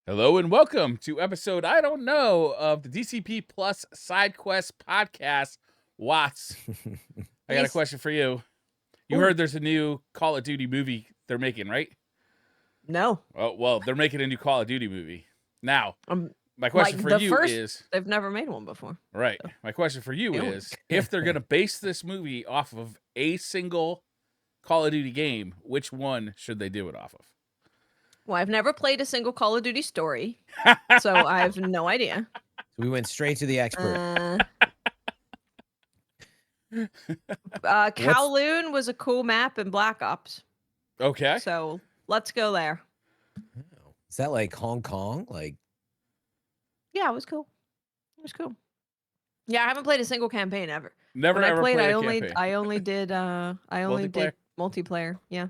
Hello and welcome to episode I don't know of the DCP Plus Side Quest podcast. Watts, I got a question for you. You heard there's a new Call of Duty movie they're making, right? No. Oh, well, they're making a new Call of Duty movie. Now, my question Like for you is... They've never made one before. Right. So. My question for you is, if they're going to base this movie off of a single Call of Duty game, which one should they do it off of? Well, I've never played a single Call of Duty story, so I have no idea. We went straight to the expert. Kowloon was a cool map in Black Ops. Okay. So let's go there. Is that like Hong Kong? Like, yeah, it was cool. It was cool. Yeah, I haven't played a single campaign ever. Never when ever I played, played I a only campaign. I only did Multiplayer? multiplayer. Yeah.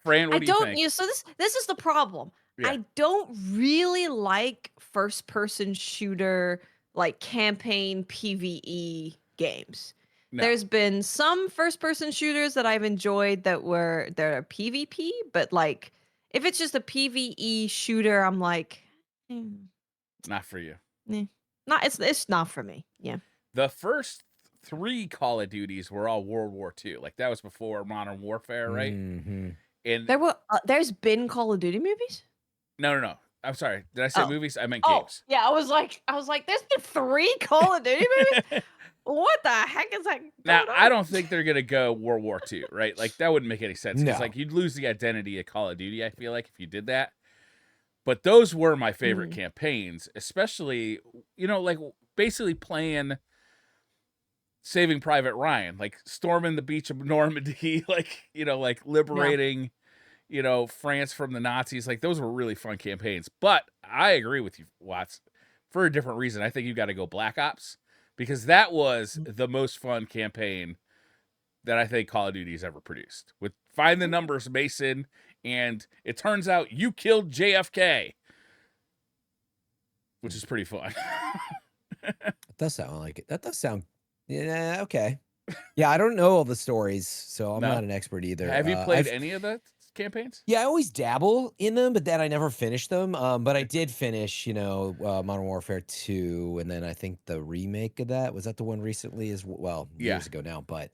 Fran, what do you think? So this is the problem. Yeah. I don't really like first person shooter like campaign PvE games. No. There's been some first person shooters that I've enjoyed they're PvP, but like if it's just a PvE shooter, I'm like Not for you. It's not for me. Yeah. The first 3 Call of Duties were all World War II. Like that was before Modern Warfare, right? Mm-hmm. And there's been Call of Duty movies? No. I'm sorry. Did I say movies? I meant games. Yeah, I was like, there's been 3 Call of Duty movies? What the heck is that? Now, I don't think they're gonna go World War II, right? Like that wouldn't make any sense. Because No. like you'd lose the identity of Call of Duty, I feel like, if you did that. But those were my favorite campaigns, especially, like basically playing Saving Private Ryan, like storming the beach of Normandy, like liberating, France from the Nazis. Like those were really fun campaigns. But I agree with you, Watts, for a different reason. I think you got to go Black Ops because that was the most fun campaign that I think Call of Duty's ever produced. With Find the Numbers, Mason, and it turns out you killed JFK, which is pretty fun. That does sound like it. That does sound, yeah, okay. Yeah, I don't know all the stories, so I'm not an expert either. Have you played any of the campaigns? Yeah, I always dabble in them, but then I never finished them. But I did finish, Modern Warfare 2, and then I think the remake of that, was that the one recently as well? Years ago now, but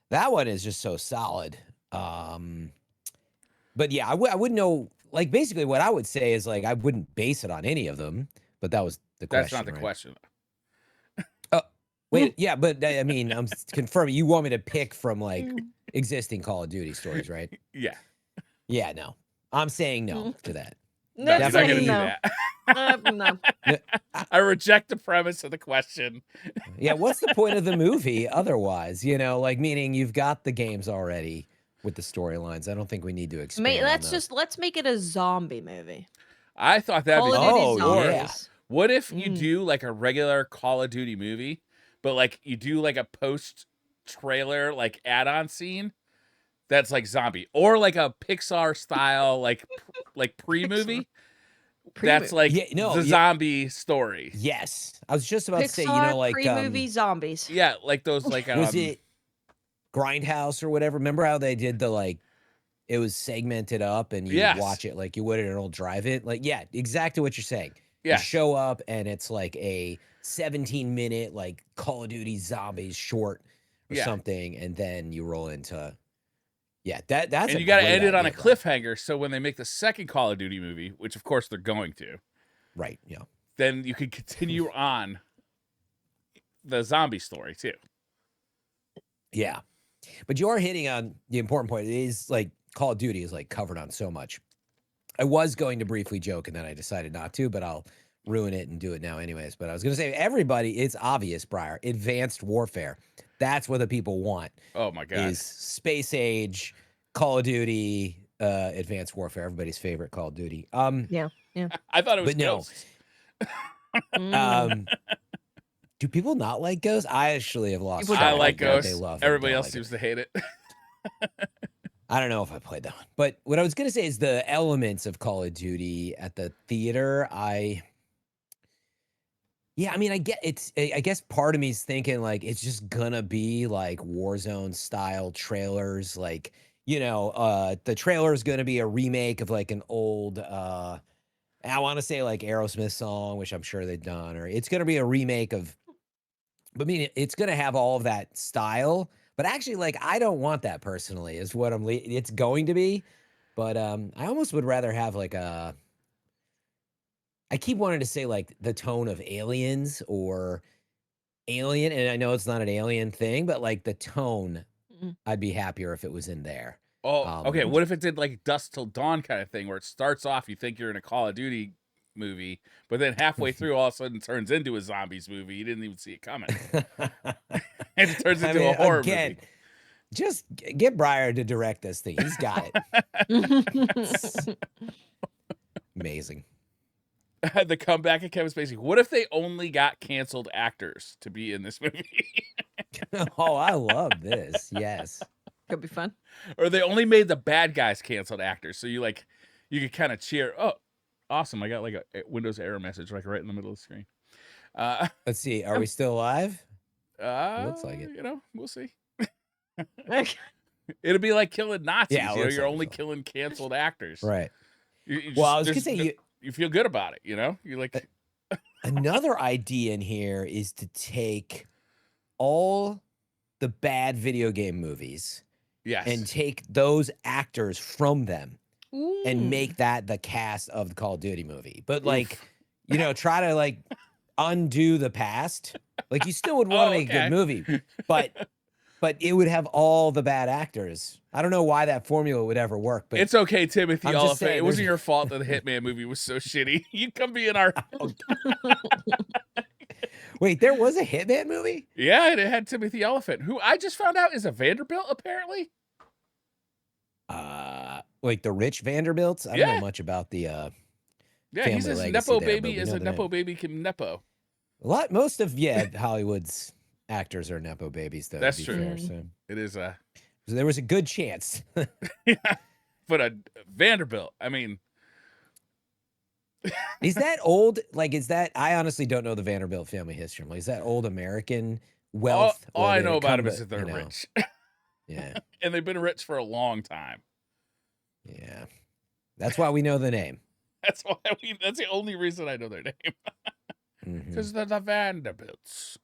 that one is just so solid. But yeah, I wouldn't know, like basically what I would say is like I wouldn't base it on any of them, but that was the question. That's not the question. Wait, yeah, but I mean, I'm confirming you want me to pick from like existing Call of Duty stories, right? Yeah. Yeah, no. I'm saying no to that. No, you're not gonna do that. No. I reject the premise of the question. Yeah, what's the point of the movie otherwise? Like meaning you've got the games already with the storylines. I don't think we need to expand. Let's make it a zombie movie. I thought that'd be yeah. What if you do like a regular Call of Duty movie, but like you do like a post trailer like add-on scene that's like zombie, or like a Pixar style like pre-movie that's like the zombie story. Yes, I was just about to say, like pre-movie zombies. Yeah, like those like was it Grindhouse or whatever? Remember how they did the like it was segmented up and you watch it like you would in an old drive-in? Like exactly what you're saying. Yeah, you show up and it's like a 17-minute like Call of Duty zombies short or something, and then you roll into that's and you got to end it on a cliffhanger, so when they make the second Call of Duty movie, which of course they're going to, right? Yeah, then you can continue on the zombie story too. Yeah, but you are hitting on the important point. It is like Call of Duty is like covered on so much. I was going to briefly joke and then I decided not to, but I'll ruin it and do it now anyways. But I was going to say, everybody, it's obvious, Briar, advanced warfare. That's what the people want. Oh my God. Is space age, Call of Duty, advanced warfare, everybody's favorite Call of Duty. Yeah. I thought it was Ghosts. Do people not like Ghosts? I actually have lost. I like Ghosts. Everybody else seems to hate it. I don't know if I played that one, but what I was going to say is the elements of Call of Duty at the theater. I mean, I guess part of me is thinking like, it's just gonna be like Warzone style trailers. Like, the trailer is going to be a remake of like an old, I want to say like Aerosmith song, which I'm sure they've done, or it's going to be a remake of. But I mean, it's going to have all of that style. But actually, like, I don't want that personally. Is what it's going to be. But I almost would rather have like a. I keep wanting to say like the tone of Aliens or Alien, and I know it's not an Alien thing, but like the tone, Mm. I'd be happier if it was in there. Oh, okay. What if it did like Dusk Till Dawn kind of thing, where it starts off, you think you're in a Call of Duty movie, but then halfway through, all of a sudden, turns into a zombies movie. You didn't even see it coming, and it turns into a horror movie. Just get Briar to direct this thing. He's got it. Amazing. The comeback of Kevin Spacey. What if they only got canceled actors to be in this movie? Oh, I love this. Yes. Could be fun. Or they only made the bad guys canceled actors, so you could kind of cheer. Oh, awesome! I got like a Windows error message like right in the middle of the screen. Let's see. Are we still live? It looks like it. You know, we'll see. It'll be like killing Nazis. Yeah, You know, you're only killing canceled actors. Right. You Well, I was gonna say you feel good about it. You know, you like. Another idea in here is to take all the bad video game movies. Yes. And take those actors from them Ooh. and make that the cast of the Call of Duty movie. But like, you know, try to like undo the past. Like you still would want to make a good movie, but it would have all the bad actors. I don't know why that formula would ever work, but it's okay, Timothy Oliphant. saying, It wasn't your fault that the Hitman movie was so shitty. You come be in our. Wait, there was a Hitman movie? Yeah, and it had Timothy Oliphant, who I just found out is a Vanderbilt, apparently. Like the rich Vanderbilts? I don't know much about the yeah, he's a Nepo baby is a Nepo baby Kim Nepo. Most of Hollywood's actors are Nepo babies, though. That's true. Fair, so. It is a So there was a good chance. yeah, but a Vanderbilt, I mean. Is that old? Like, is that? I honestly don't know the Vanderbilt family history. Like, is that old American wealth? All I know about them is that they're rich. Yeah. And they've been rich for a long time. Yeah. That's why we know the name. That's the only reason I know their name. Because they're the Vanderbilts.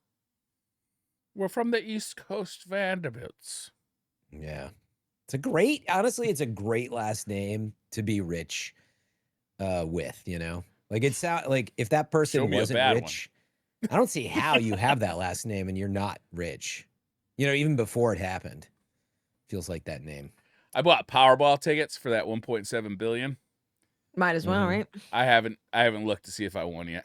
We're from the East Coast Vanderbilts. Yeah. Honestly, it's a great last name to be rich with, you know? Like it sound like if that person wasn't rich, I don't see how you have that last name and you're not rich. You know, even before it happened. Feels like that name. I bought Powerball tickets for that 1.7 billion. Might as well, right? I haven't looked to see if I won yet.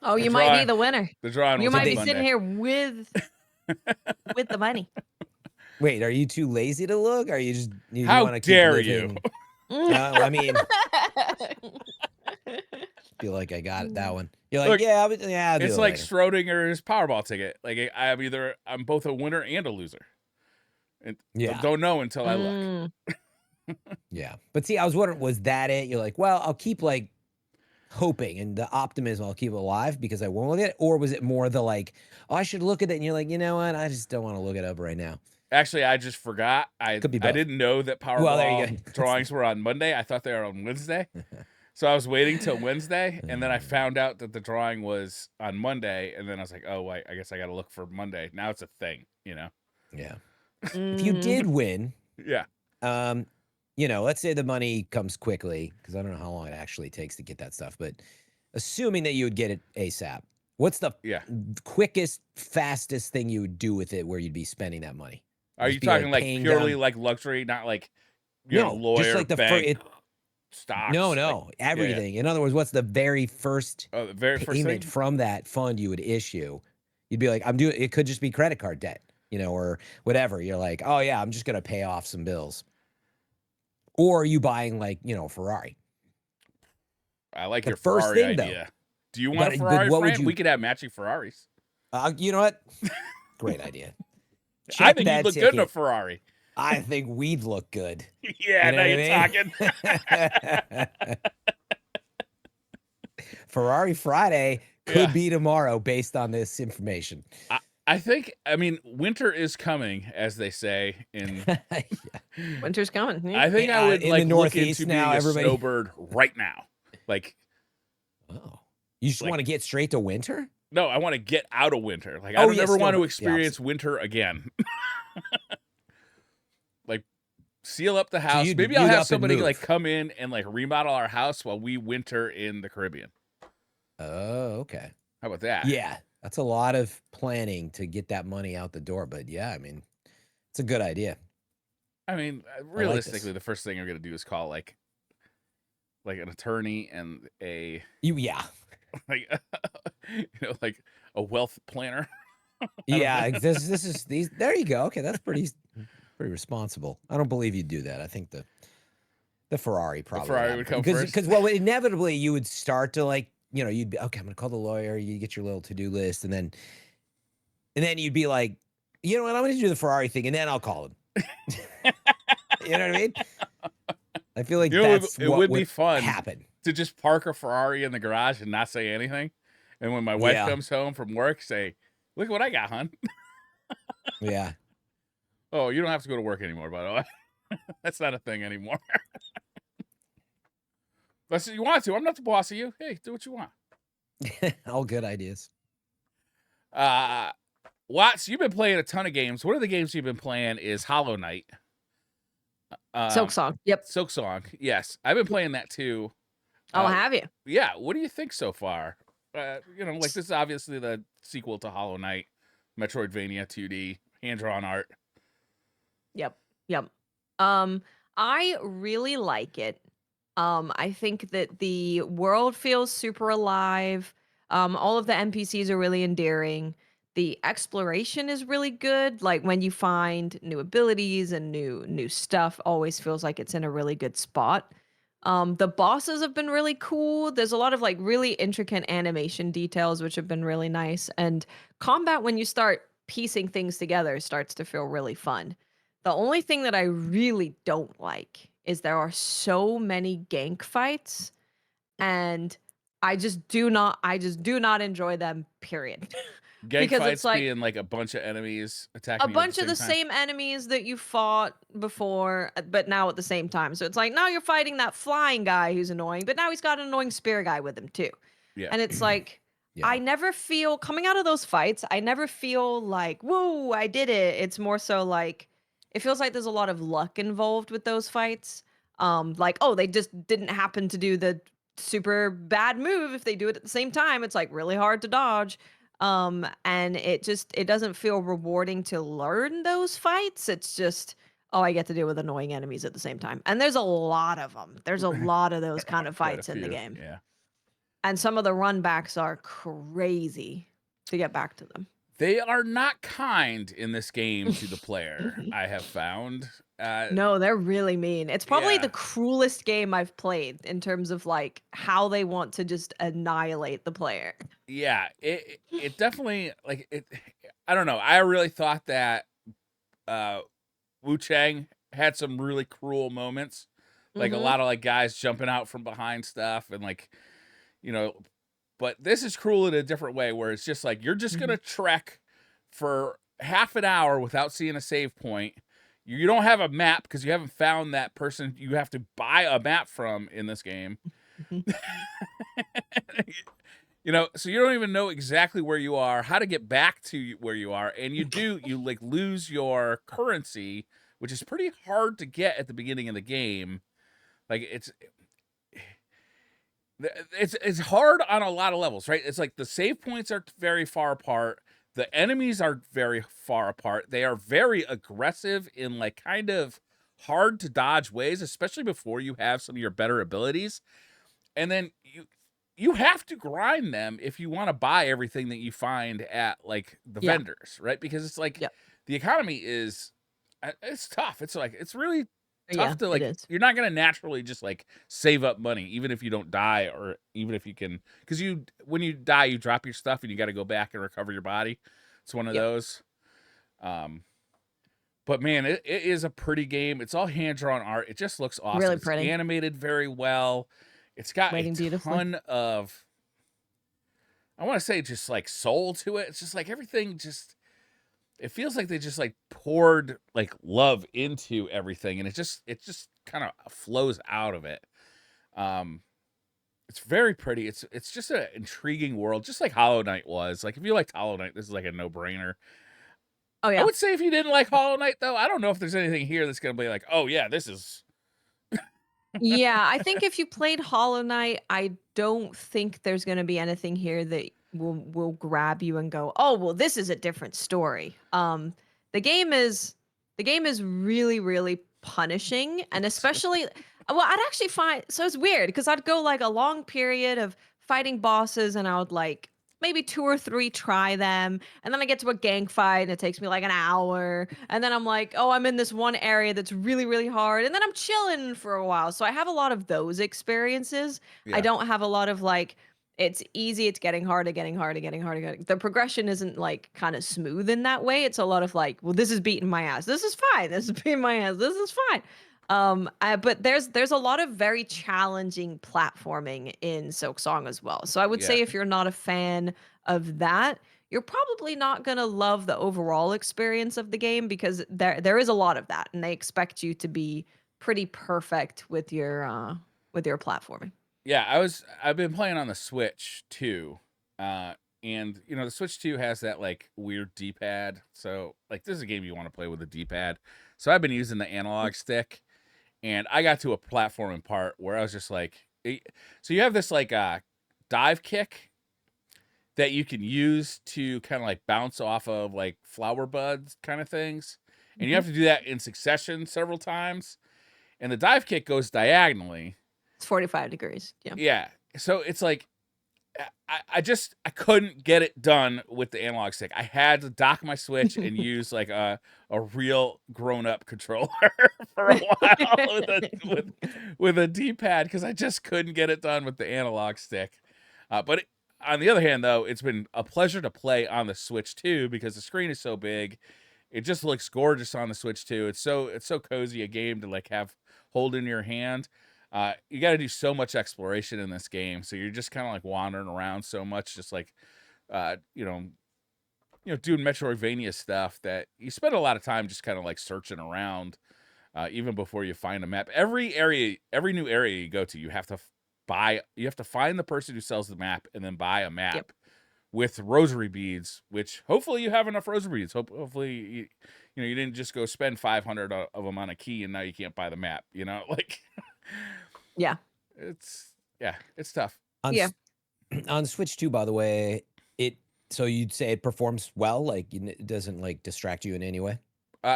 Oh, you might be the winner. The drawing. You might be Monday. sitting here with the money. Wait, are you too lazy to look? Or are you just How dare you? I mean, feel like I got it, that one. You're like, Look, I'll it's do like later. Schrodinger's Powerball ticket. Like I'm both a winner and a loser. And don't know until I look. Yeah. But see, I was wondering, was that it? You're like, well, I'll keep like hoping and the optimism, I'll keep it alive because I won't look at it. Or was it more the like, oh, I should look at it. And you're like, you know what? I just don't want to look it up right now. Actually, I just forgot. I didn't know that Powerball drawings were on Monday. I thought they were on Wednesday. So I was waiting till Wednesday, and then I found out that the drawing was on Monday, and then I was like, oh, wait, I guess I got to look for Monday. Now it's a thing, you know? Yeah. If you did win, you know, let's say the money comes quickly, because I don't know how long it actually takes to get that stuff, but assuming that you would get it ASAP, what's the quickest, fastest thing you would do with it where you'd be spending that money? Are you talking like purely like luxury, not like, you know, lawyer, just like the bank, stocks? No, like, everything. In other words, what's the very first payment thing? from that fund you would issue? You'd be like, it could just be credit card debt, you know, or whatever. You're like, oh yeah, I'm just going to pay off some bills. Or are you buying like, you know, a Ferrari? I like your Ferrari idea. Do you want a Ferrari, Fran? We could have matching Ferraris. You know what? Great idea. I think you'd look good in a Ferrari. I think we'd look good. Yeah, now you're talking. Ferrari Friday could be tomorrow based on this information. I think, winter is coming, as they say. Winter's coming. I think I would in like the Northeast look into now, being a snowbird right now. Like, Oh, you just Like- want to get straight to winter? no, I want to get out of winter. Like, I Oh, don't yeah, ever still want to the experience winter again. Like, seal up the house. you'd- Maybe I'll you'd have up and somebody like move. come in and like remodel our house while we winter in the Caribbean. Oh, okay. How about that? Yeah, that's a lot of planning to get that money out the door. But yeah, I mean, it's a good idea. I mean, realistically, the first thing I'm gonna do is call like an attorney and a Yeah, like like a wealth planner. yeah. This is these. There you go. Okay, that's pretty responsible. I don't believe you'd do that. I think the Ferrari probably Ferrari would come first? because well, inevitably you would start to like you'd be okay. I'm gonna call the lawyer. You get your little to-do list, and then you'd be like, you know what? I'm gonna do the Ferrari thing, and then I'll call him. You know what I mean? I feel like that's it what would be fun happen. to just park a Ferrari in the garage and not say anything. And when my wife Yeah. comes home from work, say, "Look what I got, hon." Yeah. Oh, you don't have to go to work anymore, by the way. That's not a thing anymore. Unless you want to. I'm not the boss of you. Hey, do what you want. All good ideas. Watts, you've been playing a ton of games. One of the games you've been playing is Hollow Knight. Silksong. Yep. Silksong. Yes, I've been playing that too. I'll have you. Yeah, what do you think so far? Like this is obviously the sequel to Hollow Knight, Metroidvania 2D, hand-drawn art. Yep. I really like it. I think that the world feels super alive. All of the NPCs are really endearing. The exploration is really good. Like when you find new abilities and new stuff, always feels like it's in a really good spot. The bosses have been really cool. There's a lot of like really intricate animation details, which have been really nice. And combat, when you start piecing things together, starts to feel really fun. The only thing that I really don't like is there are so many gank fights, and I just do not enjoy them, period. Gank Because fights it's like being like a bunch of enemies a attacking you bunch at of the time. same enemies that you fought before, but now at the same time. So it's like now you're fighting that flying guy who's annoying, but now he's got an annoying spear guy with him too. Yeah. And it's like Yeah. I never feel coming out of those fights, I never feel like, whoa, I did it. It's more so like it feels like there's a lot of luck involved with those fights. Like, oh, they just didn't happen to do the super bad move. If they do it at the same time, it's like really hard to dodge. And it doesn't feel rewarding to learn those fights. It's just, oh, I get to deal with annoying enemies at the same time. And there's a lot of them. There's a lot of those kind of Quite a fights in the few, game. Yeah. And some of the run backs are crazy to get back to them. They are not kind in this game to the player, I have found. No, they're really mean. It's probably Yeah. the cruelest game I've played in terms of like how they want to just annihilate the player. Yeah, it definitely like it. I don't know. I really thought that Wu Chang had some really cruel moments, like a Mhm. lot of like guys jumping out from behind stuff and like, But this is cruel in a different way, where it's just like you're just gonna trek for half an hour without seeing a save point. You don't have a map because you haven't found that person you have to buy a map from in this game. So you don't even know exactly where you are, how to get back to where you are, and you like lose your currency, which is pretty hard to get at the beginning of the game. Like it's hard on a lot of levels, right? It's like the save points are very far apart. The enemies are very far apart. They are very aggressive in like kind of hard to dodge ways, especially before you have some of your better abilities. And then you have to grind them if you want to buy everything that you find at like the vendors, right? Because it's like the economy it's tough. It's like it's really tough to like you're not gonna naturally just like save up money even if you don't die, or even if you can, because when you die you drop your stuff and you got to go back and recover your body. It's one of those. But man, it is a pretty game. It's all hand-drawn art. It just looks awesome. Really it's pretty. Animated very well. It's got Writing a beautifully. ton of, I want to say, just like soul to it. It's just like everything just, it feels like they just like poured like love into everything, and it just kind of flows out of it. It's very pretty. It's just an intriguing world, just like Hollow Knight was. Like if you liked Hollow Knight, this is like a no-brainer. Oh I yeah. would say if you didn't like Hollow Knight, though, I don't know if there's anything here that's gonna be like, oh yeah, this is Yeah, I think if you played Hollow Knight, I don't think there's going to be anything here that will grab you and go, "Oh, well, this is a different story." The game is really really punishing, and especially well, I'd actually find so it's weird because I'd go like a long period of fighting bosses and I would like maybe 2 or 3 try them, and then I get to a gang fight and it takes me like an hour, and then I'm like, "Oh, I'm in this one area that's really, really hard," and then I'm chilling for a while. So I have a lot of those experiences. I yeah, don't have a lot of like, it's easy, it's getting harder, getting harder, getting harder. The progression isn't like kind of smooth in that way. It's a lot of like, well, this is beating my ass. This is fine. This is beating my ass. This is fine. But there's a lot of very challenging platforming in Silksong as well. So I would yeah. say if you're not a fan of that, you're probably not gonna love the overall experience of the game because there is a lot of that, and they expect you to be pretty perfect with your platforming. Yeah, I've been playing on the Switch too. And you know, the Switch 2 has that like weird D-pad. So like this is a game you want to play with a D-pad. So I've been using the analog stick, and I got to a platforming part where I was just like so you have this like dive kick that you can use to kind of like bounce off of like flower buds kind of things. And you Mhm. have to do that in succession several times. And the dive kick goes diagonally. It's 45 degrees. Yeah. Yeah. So it's like I couldn't get it done with the analog stick. I had to dock my Switch and use like a real grown up controller for a while with a D pad because I just couldn't get it done with the analog stick. But on the other hand, though, it's been a pleasure to play on the Switch too because the screen is so big. It just looks gorgeous on the Switch too. It's so cozy a game to like have hold in your hand. You got to do so much exploration in this game, so you're just kind of like wandering around so much, just like uh, you know, doing Metroidvania stuff that you spend a lot of time just kind of like searching around, even before you find a map. Every new area you go to, you have to you have to find the person who sells the map and then buy a Yep. map with rosary beads. Which hopefully you have enough rosary beads. Hopefully you didn't just go spend 500 of them on a key and now you can't buy the map. Like. Yeah. It's yeah, it's tough. On Yeah. on Switch 2, by the way, so you'd say it performs well, like it doesn't like distract you in any way?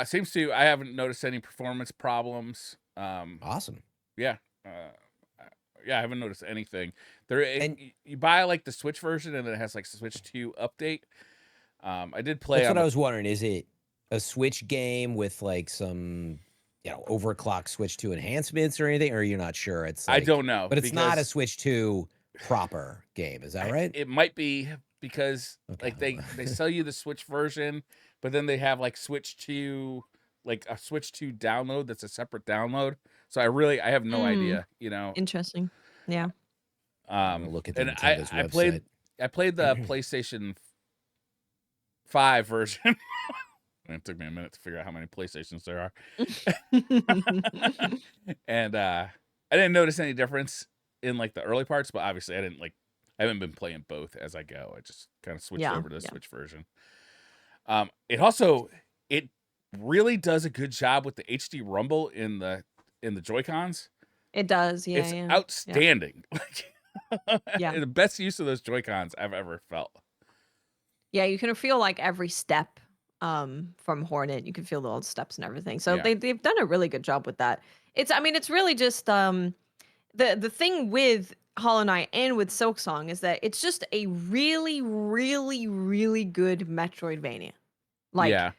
Seems to I haven't noticed any performance problems. Awesome. Yeah, yeah, I haven't noticed anything. And You buy like the Switch version and it has like Switch 2 update. I did play that's on what I the was wondering. Is it a Switch game with like some, overclock Switch 2 enhancements or anything? Or you're not sure? It's I like, don't know but it's not a because Switch 2 proper game. Is that right? it might be because Okay. like they sell you the Switch version, but then they have like Switch 2 like a Switch 2 download that's a separate download. So I have no Mm, idea, interesting. Yeah. I'm gonna look at the And Nintendo's I website. played the PlayStation 5 version. It took me a minute to figure out how many PlayStations there are. And I didn't notice any difference in like the early parts, but obviously I haven't been playing both as I go. I just kind of switched Yeah. over to the Yeah. Switch version. It really does a good job with the HD rumble in the Joy-Cons. It does. Yeah. It's Yeah. Yeah. outstanding. Yeah. The best use of those Joy-Cons I've ever felt. Yeah, you can feel like every step from Hornet. You can feel all the steps and everything. So Yeah. they've done a really good job with that. It's really just the thing with Hollow Knight and with Silksong is that it's just a really, really, really good Metroidvania. Like Yeah.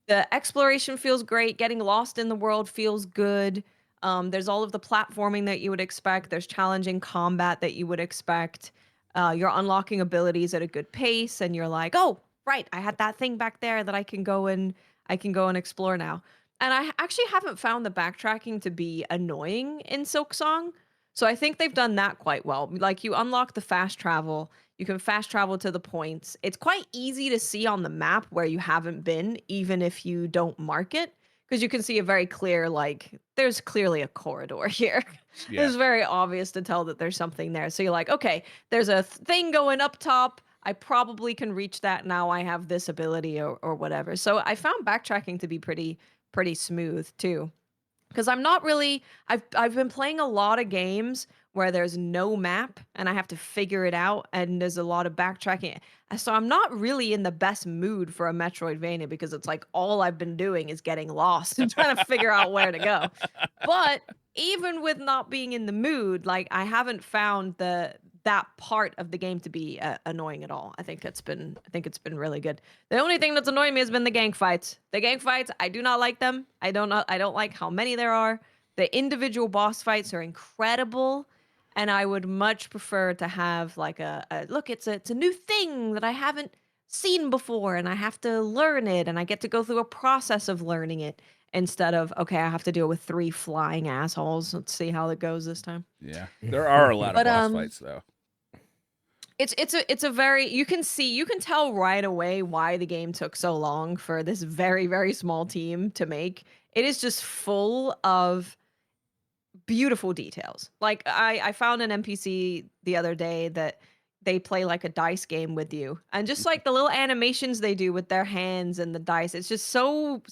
the exploration feels great, getting lost in the world feels good. There's all of the platforming that you would expect. There's challenging combat that you would expect. You're unlocking abilities at a good pace, and you're like, oh, right, I had that thing back there that I can go and explore now. And I actually haven't found the backtracking to be annoying in Silksong. So I think they've done that quite well. Like you unlock the fast travel, you can fast travel to the points. It's quite easy to see on the map where you haven't been, even if you don't mark it, because you can see a very clear, like, there's clearly a corridor here. Yeah. It's very obvious to tell that there's something there. So you're like, okay, there's a thing going up top. I probably can reach that now. I have this ability or whatever. So I found backtracking to be pretty smooth too. Because I'm not really I've been playing a lot of games where there's no map and I have to figure it out and there's a lot of backtracking. So I'm not really in the best mood for a Metroidvania because it's like all I've been doing is getting lost and trying to figure out where to go. But even with not being in the mood, like I haven't found that part of the game to be annoying at all. I think it's been really good. The only thing that's annoying me has been the gang fights. The gang fights, I do not like them. I don't like how many there are. The individual boss fights are incredible, and I would much prefer to have like a look. It's a new thing that I haven't seen before, and I have to learn it, and I get to go through a process of learning it instead of okay, I have to deal with 3 flying assholes. Let's see how it goes this time. Yeah. There are a lot of But boss fights though. It's a very you can tell right away why the game took so long for this very, very small team to make. It is just full of beautiful details. Like I found an NPC the other day that they play like a dice game with you. And just like the little animations they do with their hands and the dice, it's just so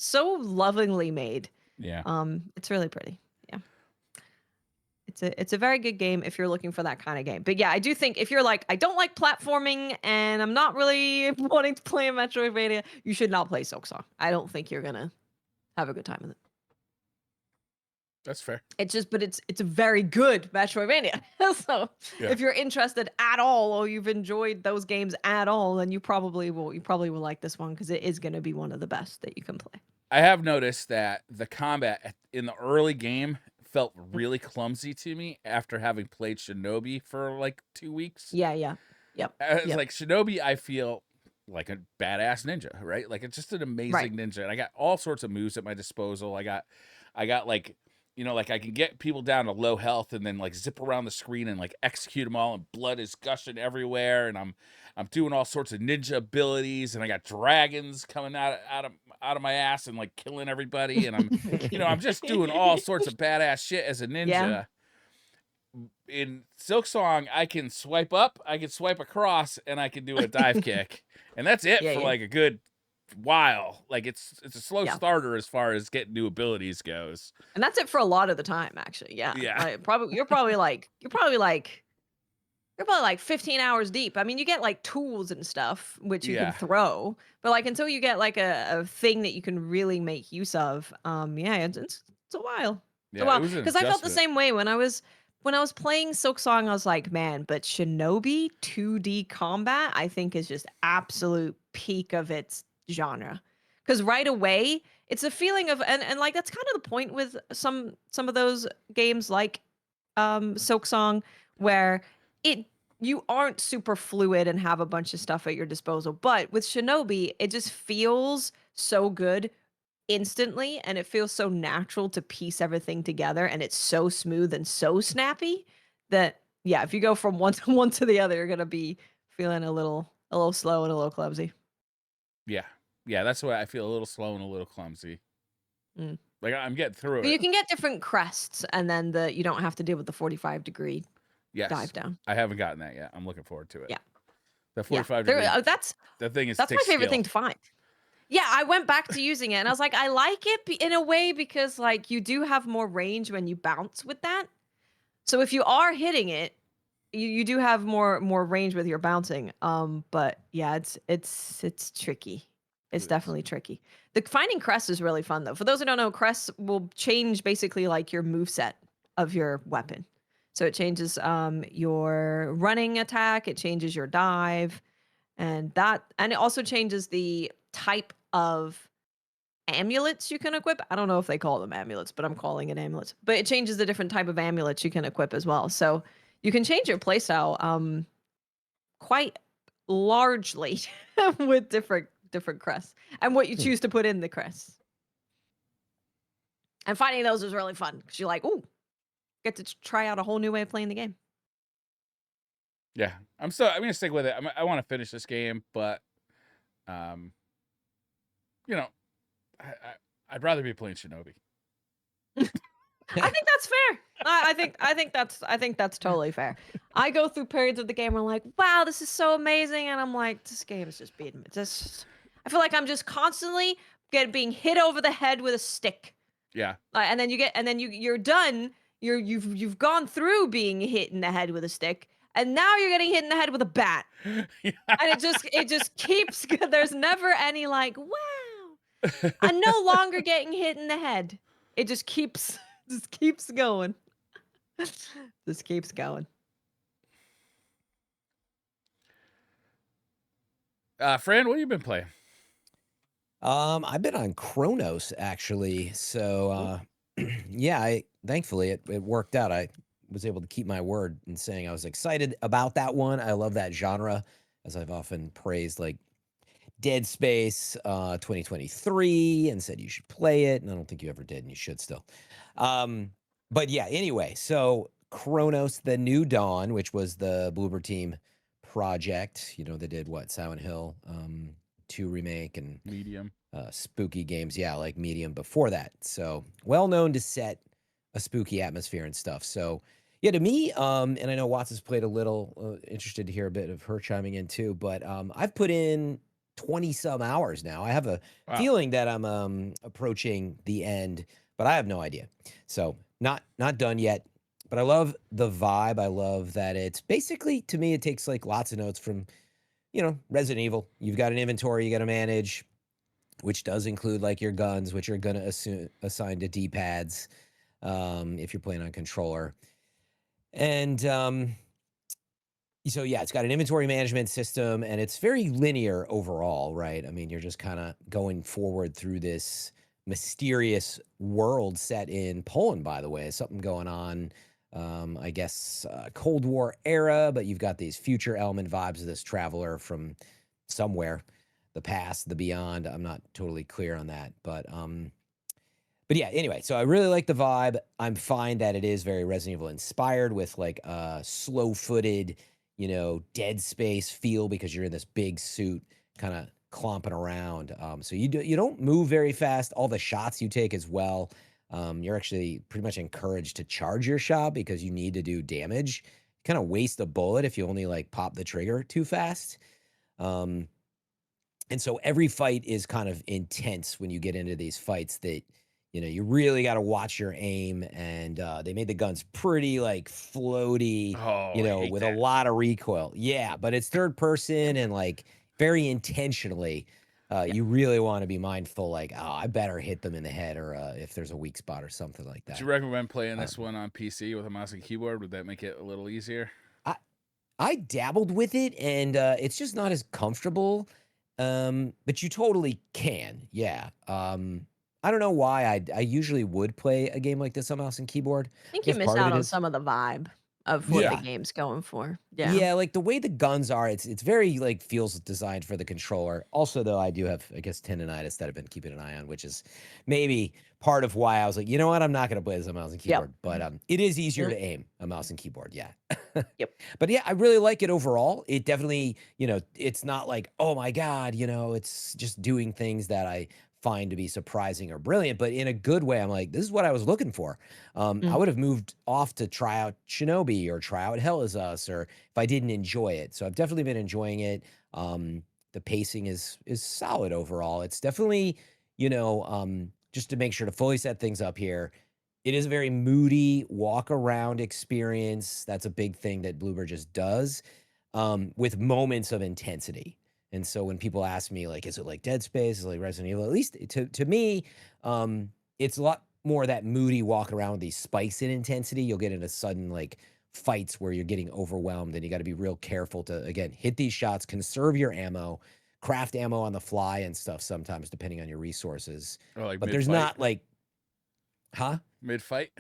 lovingly made. Yeah. It's really pretty. Yeah. It's a very good game if you're looking for that kind of game. But yeah, I do think if you're like, I don't like platforming and I'm not really wanting to play a Metroidvania, you should not play Silksong. I don't think you're gonna have a good time with it. That's fair. It's just, but it's a very good Metroidvania. So Yeah. if you're interested at all or you've enjoyed those games at all, then you probably will like this one because it is gonna be one of the best that you can play. I have noticed that the combat in the early game felt really clumsy to me after having played Shinobi for like 2 weeks. Yeah. Yep. It's like Shinobi, I feel like a badass ninja, right? Like it's just an amazing ninja, and I got all sorts of moves at my disposal. I got like, you know, like I can get people down to low health and then like zip around the screen and like execute them all, and blood is gushing everywhere, and I'm doing all sorts of ninja abilities, and I got dragons coming out of my ass and like killing everybody, and I'm you know, I'm just doing all sorts of badass shit as a ninja. Yeah. In Silksong, I can swipe up, I can swipe across, and I can do a dive kick, and that's it for like a good while. Like it's a slow starter as far as getting new abilities goes, and that's it for a lot of the time, actually. Yeah. Like, you're probably like 15 hours deep. I mean, you get like tools and stuff which you can throw, but like until you get like a thing that you can really make use of, it's a while. It's a while. Because I felt the same way when I was playing Silksong. I was like, man, but Shinobi 2D combat, I think, is just absolute peak of its genre. Because right away, it's a feeling of and like that's kind of the point with some of those games like Silksong, where you aren't super fluid and have a bunch of stuff at your disposal. But with Shinobi, it just feels so good instantly, and it feels so natural to piece everything together, and it's so smooth and so snappy that if you go from one to the other, you're gonna be feeling a little slow and a little clumsy. Yeah, that's why I feel a little slow and a little clumsy. Like I'm getting through it. You can get different crests, and then you don't have to deal with the 45-degree dive down. I haven't gotten that yet. I'm looking forward to it. Yeah, the 45 degree. That's my favorite thing to find. Yeah, I went back to using it, and I was like, I like it in a way because like you do have more range when you bounce with that. So if you are hitting it, you do have more range with your bouncing. But yeah, it's tricky. It's definitely tricky. The finding crests is really fun though. For those who don't know, crests will change basically like your moveset of your weapon. So it changes your running attack, it changes your dive, and it also changes the type of amulets you can equip. I don't know if they call them amulets, but I'm calling it amulets. But it changes the different type of amulets you can equip as well. So you can change your playstyle quite largely with different crests and what you choose to put in the crests. And finding those is really fun because you're like, ooh, get to try out a whole new way of playing the game. Yeah, I'm gonna stick with it. I want to finish this game, but you know, I'd rather be playing Shinobi. I think that's fair. I think that's totally fair. I go through periods of the game where I'm like, wow, this is so amazing, and I'm like, this game is just being just. I feel like I'm just constantly being hit over the head with a stick. Yeah. And then you're done. You've gone through being hit in the head with a stick, and now you're getting hit in the head with a bat. And it just keeps. There's never any like, wow. I'm no longer getting hit in the head. It just keeps going. Just keeps going. Fran, what have you been playing? I've been on Cronos actually. So yeah, thankfully it worked out. I was able to keep my word in saying I was excited about that one. I love that genre, as I've often praised like Dead Space 2023 and said you should play it, and I don't think you ever did, and you should still. But yeah, anyway, so Cronos: The New Dawn, which was the Bloober Team project. You know, they did what, Silent Hill 2 remake and Medium. spooky games, yeah, like Medium before that. So well known to set a spooky atmosphere and stuff. So yeah, to me, and I know Watts has played a little. Interested to hear a bit of her chiming in too. But I've put in 20 some hours now. I have a feeling that I'm approaching the end, but I have no idea. So not done yet. But I love the vibe. I love that it's basically, to me, it takes like lots of notes from, you know, Resident Evil. You've got an inventory you got to manage, which does include like your guns, which are going to assign to D-pads if you're playing on controller. And so, yeah, it's got an inventory management system, and it's very linear overall, right? I mean, you're just kind of going forward through this mysterious world set in Poland, by the way. Something going on, I guess, Cold War era, but you've got these future element vibes of this traveler from somewhere, the past, the beyond. I'm not totally clear on that, but yeah, anyway, so I really like the vibe. I'm fine that it is very Resident Evil inspired with like a slow-footed, you know, Dead Space feel because you're in this big suit kind of clomping around. So you don't move very fast. All the shots you take as well, you're actually pretty much encouraged to charge your shot because you need to do damage. Kind of waste a bullet if you only like pop the trigger too fast. And so every fight is kind of intense when you get into these fights that, you know, you really got to watch your aim, and they made the guns pretty like floaty, you know, with a lot of recoil. Yeah, but it's third person and like very intentionally. You really want to be mindful, like, oh, I better hit them in the head, or if there's a weak spot or something like that. Would you recommend playing this one on PC with a mouse and keyboard? Would that make it a little easier? I dabbled with it, and it's just not as comfortable. But you totally can, yeah. I don't know why I usually would play a game like this on mouse and keyboard. I think you miss out on some of the vibe of what the game's going for. Yeah. Yeah, like the way the guns are, it's very like feels designed for the controller. Also, though, I do have, I guess, tendonitis that I've been keeping an eye on, which is maybe part of why I was like, you know what, I'm not going to play this on mouse and keyboard. But it is easier to aim a mouse and keyboard. Yeah. Yep. But yeah, I really like it overall. It definitely, you know, it's not like, oh my God, you know, it's just doing things that I find to be surprising or brilliant, but in a good way. I'm like, this is what I was looking for. I would have moved off to try out Shinobi or try out Hell Is Us, or if I didn't enjoy it. So I've definitely been enjoying it. The pacing is solid overall. It's definitely, you know, just to make sure to fully set things up here, it is a very moody walk around experience. That's a big thing that Bloober just does, with moments of intensity. And so when people ask me, like, is it like Dead Space? Is it like Resident Evil? At least to me, it's a lot more that moody walk around with these spikes in intensity. You'll get into sudden, like, fights where you're getting overwhelmed, and you got to be real careful to, again, hit these shots, conserve your ammo, craft ammo on the fly and stuff sometimes, depending on your resources. Or like but there's not, like, mid-fight?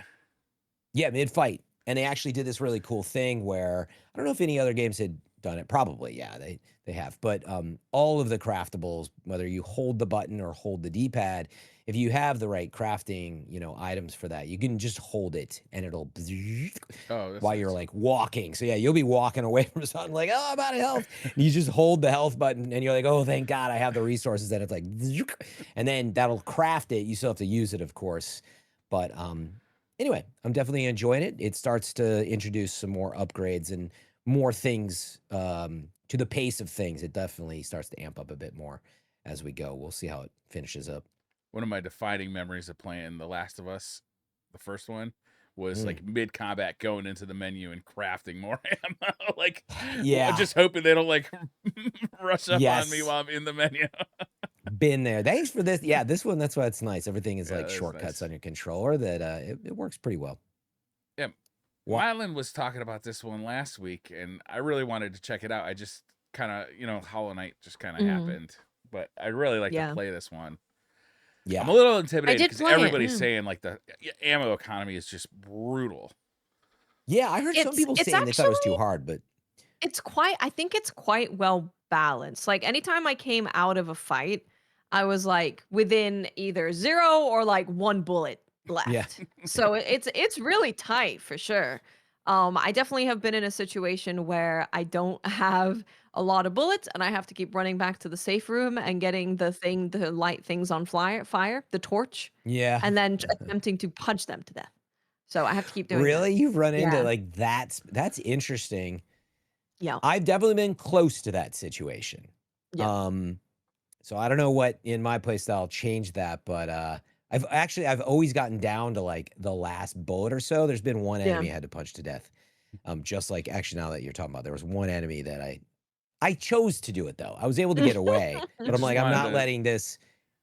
Yeah, mid-fight. And they actually did this really cool thing where, I don't know if any other games had done it. Probably, yeah, they have. But all of the craftables, whether you hold the button or hold the D-pad, if you have the right crafting, items for that, you can just hold it and it'll Oh, that's while you're nice. like walking. So yeah, you'll be walking away from something like, oh, I'm out of health. And you just hold the health button and you're like, oh, thank God I have the resources. And it's like, and then that'll craft it. You still have to use it, of course. But anyway, I'm definitely enjoying it. It starts to introduce some more upgrades and more things to the pace of things. It definitely starts to amp up a bit more as we go. We'll see how it finishes up. One of my defining memories of playing The Last of Us, the first one, was Mm. like mid combat going into the menu and crafting more ammo. Like, Yeah. just hoping they don't like rush up on me Yes. while I'm in the menu. Been there. Thanks for this. Yeah, this one, that's why it's nice. Everything is Yeah, like that is shortcuts nice. on your controller that it works pretty well. Yeah. Wha- Mylan was talking about this one last week, and I really wanted to check it out. I just kind of, Hollow Knight just kind of happened. But I'd really like to Yeah. play this one. Yeah. I'm a little I intimidated did because play it. everybody's Yeah. saying like the ammo economy is just brutal. Yeah, I heard some people It's saying they thought it was too actually hard, but I think it's quite well balanced. Like anytime I came out of a fight, I was like within either 0 or like 1 bullet yeah. left. So it's really tight for sure. I definitely have been in a situation where I don't have a lot of bullets and I have to keep running back to the safe room and getting the light things on fire, the torch, Yeah. and then attempting to punch them to death. So I have to keep doing that. Really? You've run into Yeah. like that's interesting. Yeah. I've definitely been close to that situation. Yeah. So I don't know what in my playstyle changed that, but I've always gotten down to like the last bullet or so. There's been one Yeah. enemy I had to punch to death. Just like actually now that you're talking about, there was one enemy that I chose to do it though. I was able to get away, but I'm Just like, I'm wanted not to- letting this.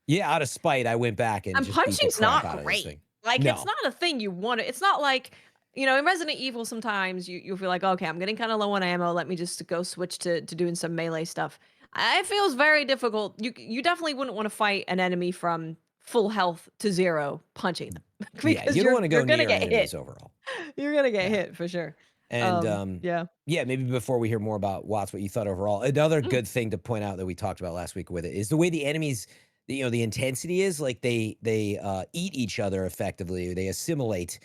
Yeah, out of spite, I went back and And just beat the punching's crap not out of this thing. great. Like, it's No. not a thing you want to. It's not like, in Resident Evil, sometimes you feel like, okay, I'm getting kind of low on ammo. Let me just go switch to doing some melee stuff. It feels very difficult. You definitely wouldn't want to fight an enemy from full health to 0 punching them Yeah, because you don't want to go you're gonna near get hit. enemies overall. You're gonna get Yeah. hit for sure. And Yeah. yeah, maybe before we hear more about Watts, what you thought overall, another Mm. good thing to point out that we talked about last week with it is the way the enemies, the intensity is like they eat each other effectively. They assimilate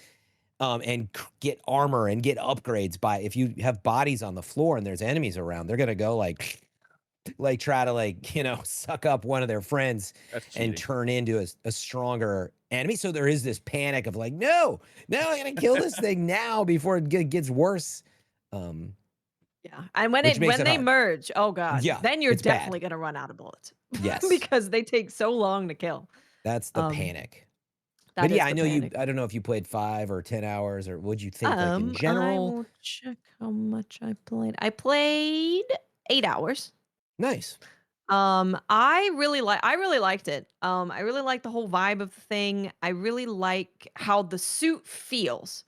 and get armor and get upgrades by if you have bodies on the floor and there's enemies around, they're gonna go like try to suck up one of their friends That's and cheating. turn into a stronger enemy. So there is this panic of like, no, I'm gonna kill this thing now before it gets worse. Yeah. And when Which makes it they hard. merge, oh god, Yeah, then you're it's bad. definitely gonna run out of bullets. Yes. Because they take so long to kill. That's the Um, panic. That But is yeah, I the know panic. I don't know if you played 5 or 10 hours or what'd you think like in I general? will check how much I played. I played 8 hours. Nice. I really liked it. I really like the whole vibe of the thing. I really like how the suit feels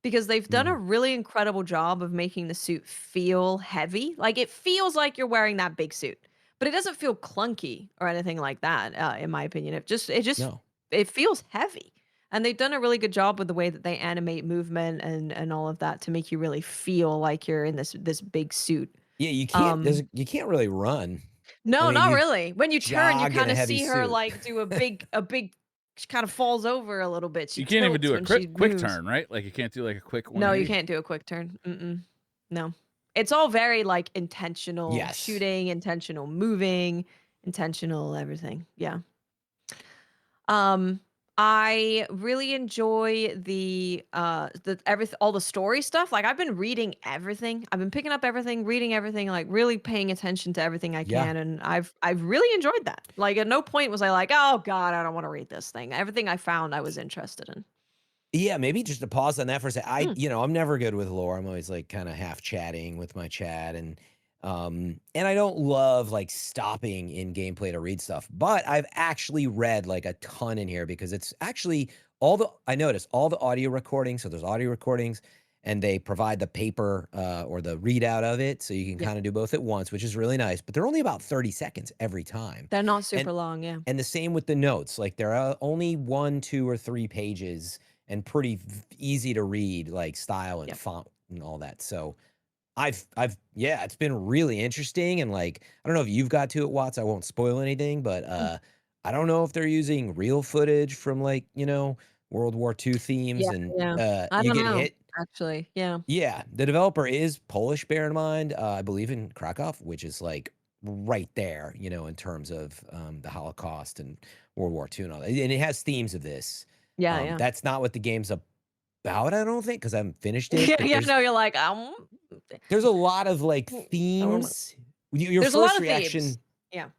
because they've done a really incredible job of making the suit feel heavy. Like it feels like you're wearing that big suit, but it doesn't feel clunky or anything like that. In my opinion, No. it feels heavy. And they've done a really good job with the way that they animate movement and all of that to make you really feel like you're in this big suit. Yeah, you Um, can't really run. no, I mean, not you really. When you turn, you jog in kind a of heavy see her suit. like do a big she kind of falls over a little bit. She You can't even tilts do a when she quick moves. turn, right? Like you can't do like a quick No, you 180. can't do a quick turn. Mm-mm. No. It's all very like intentional Yes. shooting, intentional moving, intentional everything. Yeah. I really enjoy the all the story stuff. Like I've been reading everything. I've been picking up everything, reading everything, like really paying attention to everything I Yeah. can, and I've really enjoyed that. Like at no point was I like, "Oh god, I don't want to read this thing." Everything I found I was interested in. Yeah, maybe just to pause on that for a second. Hmm. I'm never good with lore. I'm always like kind of half chatting with my chat and I don't love like stopping in gameplay to read stuff. But I've actually read like a ton in here because it's actually I noticed all the audio recordings. So there's audio recordings and they provide the paper or the readout of it. So you can Yeah. kind of do both at once, which is really nice. But they're only about 30 seconds every time. They're not super And long, yeah. and the same with the notes. Like there are only 1, 2, or 3 pages and pretty easy to read, like style and Yep. font and all that. So Yeah, it's been really interesting. And like, I don't know if you've got to it, Watts. I won't spoil anything, but Mm. I don't know if they're using real footage from like, World War II themes Yeah, and yeah. I you don't get know, hit. actually. Yeah. Yeah, the developer is Polish, bear in mind. I believe in Krakow, which is like right there, in terms of the Holocaust and World War II and all that. And it has themes of this. Yeah, yeah. That's not what the game's about, I don't think, because I haven't finished it. Yeah, But yeah, no, you're like, there's a lot of like I don't know. themes. Your There's a lot first of themes. reaction, Yeah,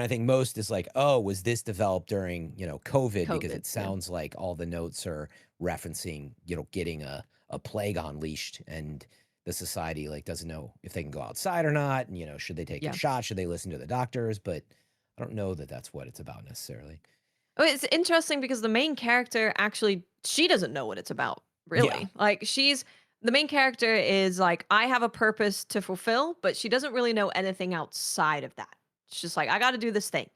I think most is like, oh, was this developed during, COVID? Because COVID, it yeah. sounds like all the notes are referencing, getting a plague unleashed and the society like doesn't know if they can go outside or not. And, should they take a Yeah. shot? Should they listen to the doctors? But I don't know that that's what it's about necessarily. Oh, it's interesting because the main character actually she doesn't know what it's about, Yeah. really. Like the main character is like, I have a purpose to fulfill, but she doesn't really know anything outside of that. It's just like, I got to do this thing.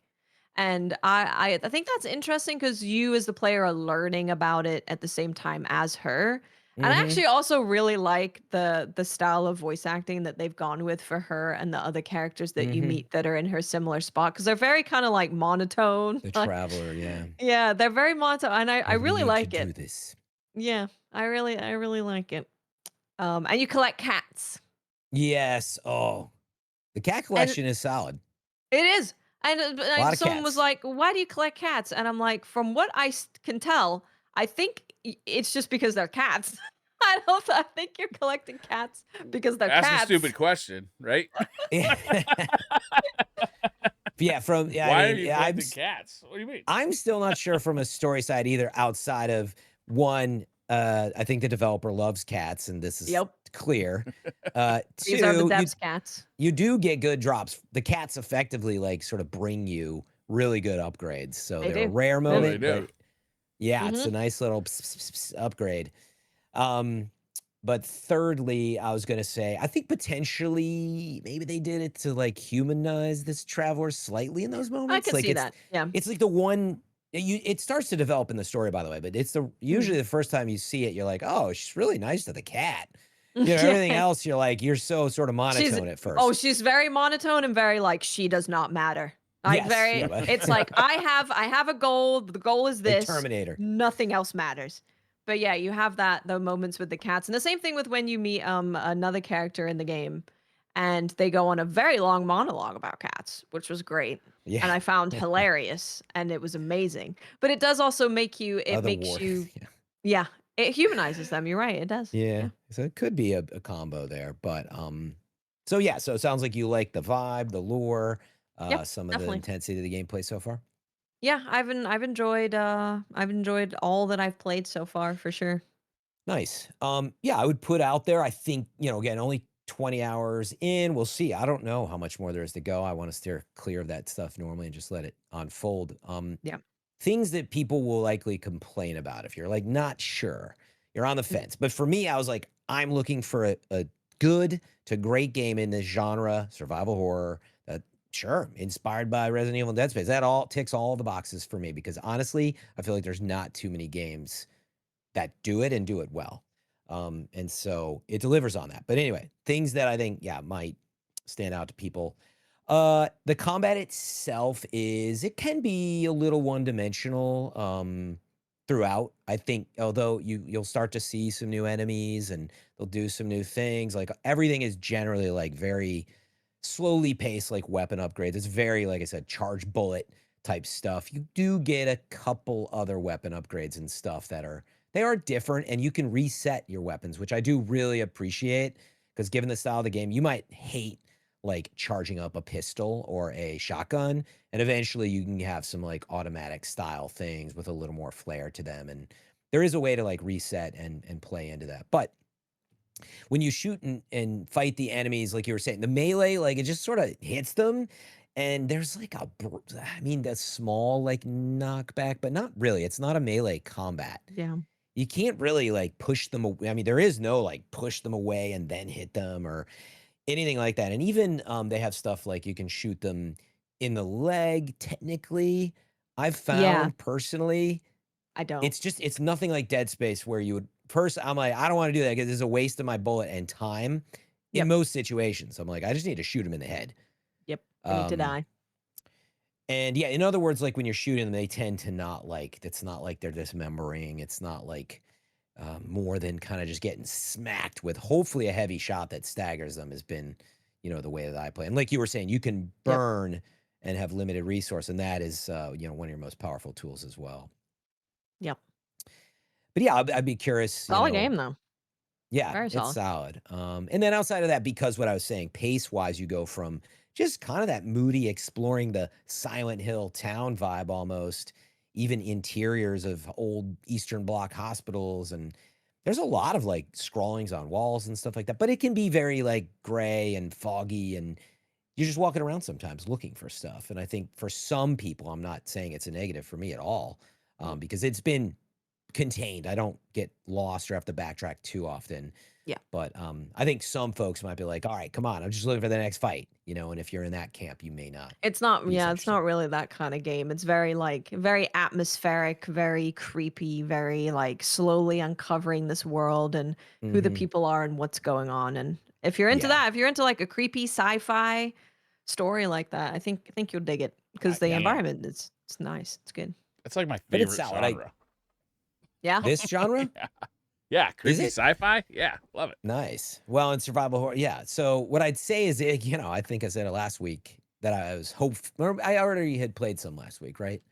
And I think that's interesting because you as the player are learning about it at the same time as her. And I Mm-hmm. actually also really like the style of voice acting that they've gone with for her and the other characters that you Mm-hmm. meet that are in her similar spot because they're very kind of like monotone. The Like, traveler, yeah. yeah, they're very monotone, and I We really need to like do it. this. Yeah, I really like it. And you collect cats, Yes. Oh, the cat and collection is solid. it is. And A lot of someone was cats. like, "Why do you collect cats?" And I'm like, "From what can tell, I think it's just because they're cats. I think you're collecting cats because they're Ask a cats." stupid question, right? Yeah, I Why are mean, you collecting cats? What do you mean? I'm still not sure from a story side either, outside of one, I think the developer loves cats, and this is Yep, clear. these are the Two, devs' cats. you do get good drops. The cats effectively like sort of bring you really good upgrades. So They they're a do. rare Oh, they moment, do. but yeah, it's Hmm. a nice little upgrade. Um, but thirdly, I was gonna say, I think potentially maybe they did it to like humanize this traveler slightly in those I moments. could Like see that. Yeah. it's like the one it starts to develop in the story, by the way, but it's Mm. usually the first time you see it, you're like, oh, she's really nice to the cat. Everything Yeah. else, you're so sort of She's monotone at oh, first. she's very monotone and very like she does not matter. Like Yes. very Yeah. it's like I have a goal, the goal is Like this, Terminator. nothing else matters. But yeah, you have the moments with the cats. And the same thing with when you meet another character in the game and they go on a very long monologue about cats, which was great. Yeah. And I found hilarious and it was amazing. But it does also make you it The makes war. you Yeah. yeah, it humanizes them. You're right, it does. Yeah. Yeah. So it could be a combo there. But so yeah, so it sounds like you like the vibe, the lore, Yeah, some of the definitely. intensity of the gameplay so far. Yeah, I've enjoyed all that I've played so far for sure. Nice. Yeah, I would put out there, I think, again, only 20 hours in. We'll see. I don't know how much more there is to go. I want to steer clear of that stuff normally and just let it unfold. Yeah. Things that people will likely complain about if you're like not sure, you're on the Mm. fence. But for me, I was like, I'm looking for a good to great game in this genre, survival horror. That sure, inspired by Resident Evil and Dead Space. That all ticks all the boxes for me because honestly, I feel like there's not too many games that do it and do it well. And so it delivers on that. But anyway, things that I think, yeah, might stand out to people. The combat itself it can be a little one-dimensional throughout. I think, although you'll start to see some new enemies and they'll do some new things. Like everything is generally like very slowly paced, like weapon upgrades. It's very, like I said, charge bullet type stuff. You do get a couple other weapon upgrades and stuff they are different, and you can reset your weapons, which I do really appreciate because given the style of the game, you might hate like charging up a pistol or a shotgun, and eventually you can have some like automatic style things with a little more flair to them, and there is a way to like reset and play into that. But when you shoot and fight the enemies, like you were saying, the melee, like it just sort of hits them. And there's like that's small like knockback, but not really. It's not a melee combat. Yeah. You can't really like push them away. I mean, there is no like push them away and then hit them or anything like that. And even they have stuff like you can shoot them in the leg, technically. I've Yeah, found personally I don't. it's nothing like Dead Space where you would first I'm like, I don't want to do that because it's a waste of my bullet and time. in Yep. most situations. I'm like, I just need to shoot him in the head. Yep. They need to Um, die. And yeah, in other words, like when you're shooting them, they tend to not like, it's not like they're dismembering. It's not like more than kind of just getting smacked with hopefully a heavy shot that staggers them has been, the way that I play. And like you were saying, you can Yep. burn and have limited resource. And that is, one of your most powerful tools as well. Yep. But yeah, I'd be curious, Solid game though. yeah, Very it's solid. solid. And then outside of that, because what I was saying, pace-wise, you go from just kind of that moody exploring the Silent Hill town vibe almost, even interiors of old Eastern Bloc hospitals, and there's a lot of like scrawlings on walls and stuff like that. But it can be very like gray and foggy, and you're just walking around sometimes looking for stuff. And I think for some people, I'm not saying it's a negative for me at all, because it's been contained. I don't get lost or have to backtrack too often. Yeah. But I think some folks might be like, all right, come on, I'm just looking for the next fight, and if you're in that camp, you may not It's not be as yeah, it's not interested. really that kind of game. It's very like very atmospheric, very creepy, very like slowly uncovering this world and who the Hmm. people are and what's going on. And if you're into Yeah. that, if you're into like a creepy sci-fi story like that, I think you'll dig it because the Yeah. environment is it's nice. It's good. It's like my But it's favorite solid. genre. Yeah. This genre? Yeah, creepy it? sci-fi. Yeah, love it. Nice. Well, in survival horror, yeah. So what I'd say is, I think I said it last week that I was hopeful. I already had played some last week, right?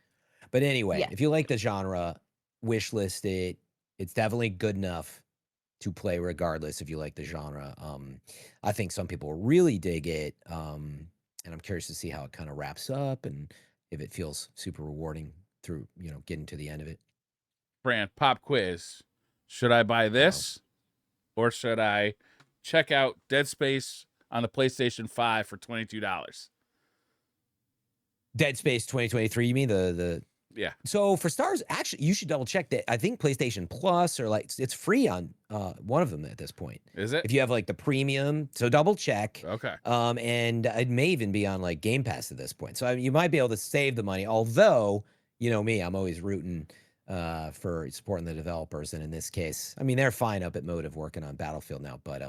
But anyway, Yeah. if you like the genre, wish list it. It's definitely good enough to play regardless if you like the genre. I think some people really dig it. And I'm curious to see how it kind of wraps up and if it feels super rewarding through, getting to the end of it. Fran, pop quiz. Should I buy this or should I check out Dead Space on the PlayStation 5 for $22? Dead Space 2023, you mean the Yeah. So for stars, actually, you should double check that. I think PlayStation Plus or like it's free on one of them at this point. Is it? If you have like the premium, so double check. Okay. And it may even be on like Game Pass at this point. So you might be able to save the money. Although, you know me, I'm always rooting for supporting the developers. And in this case, I mean they're fine up at Motive working on Battlefield now, but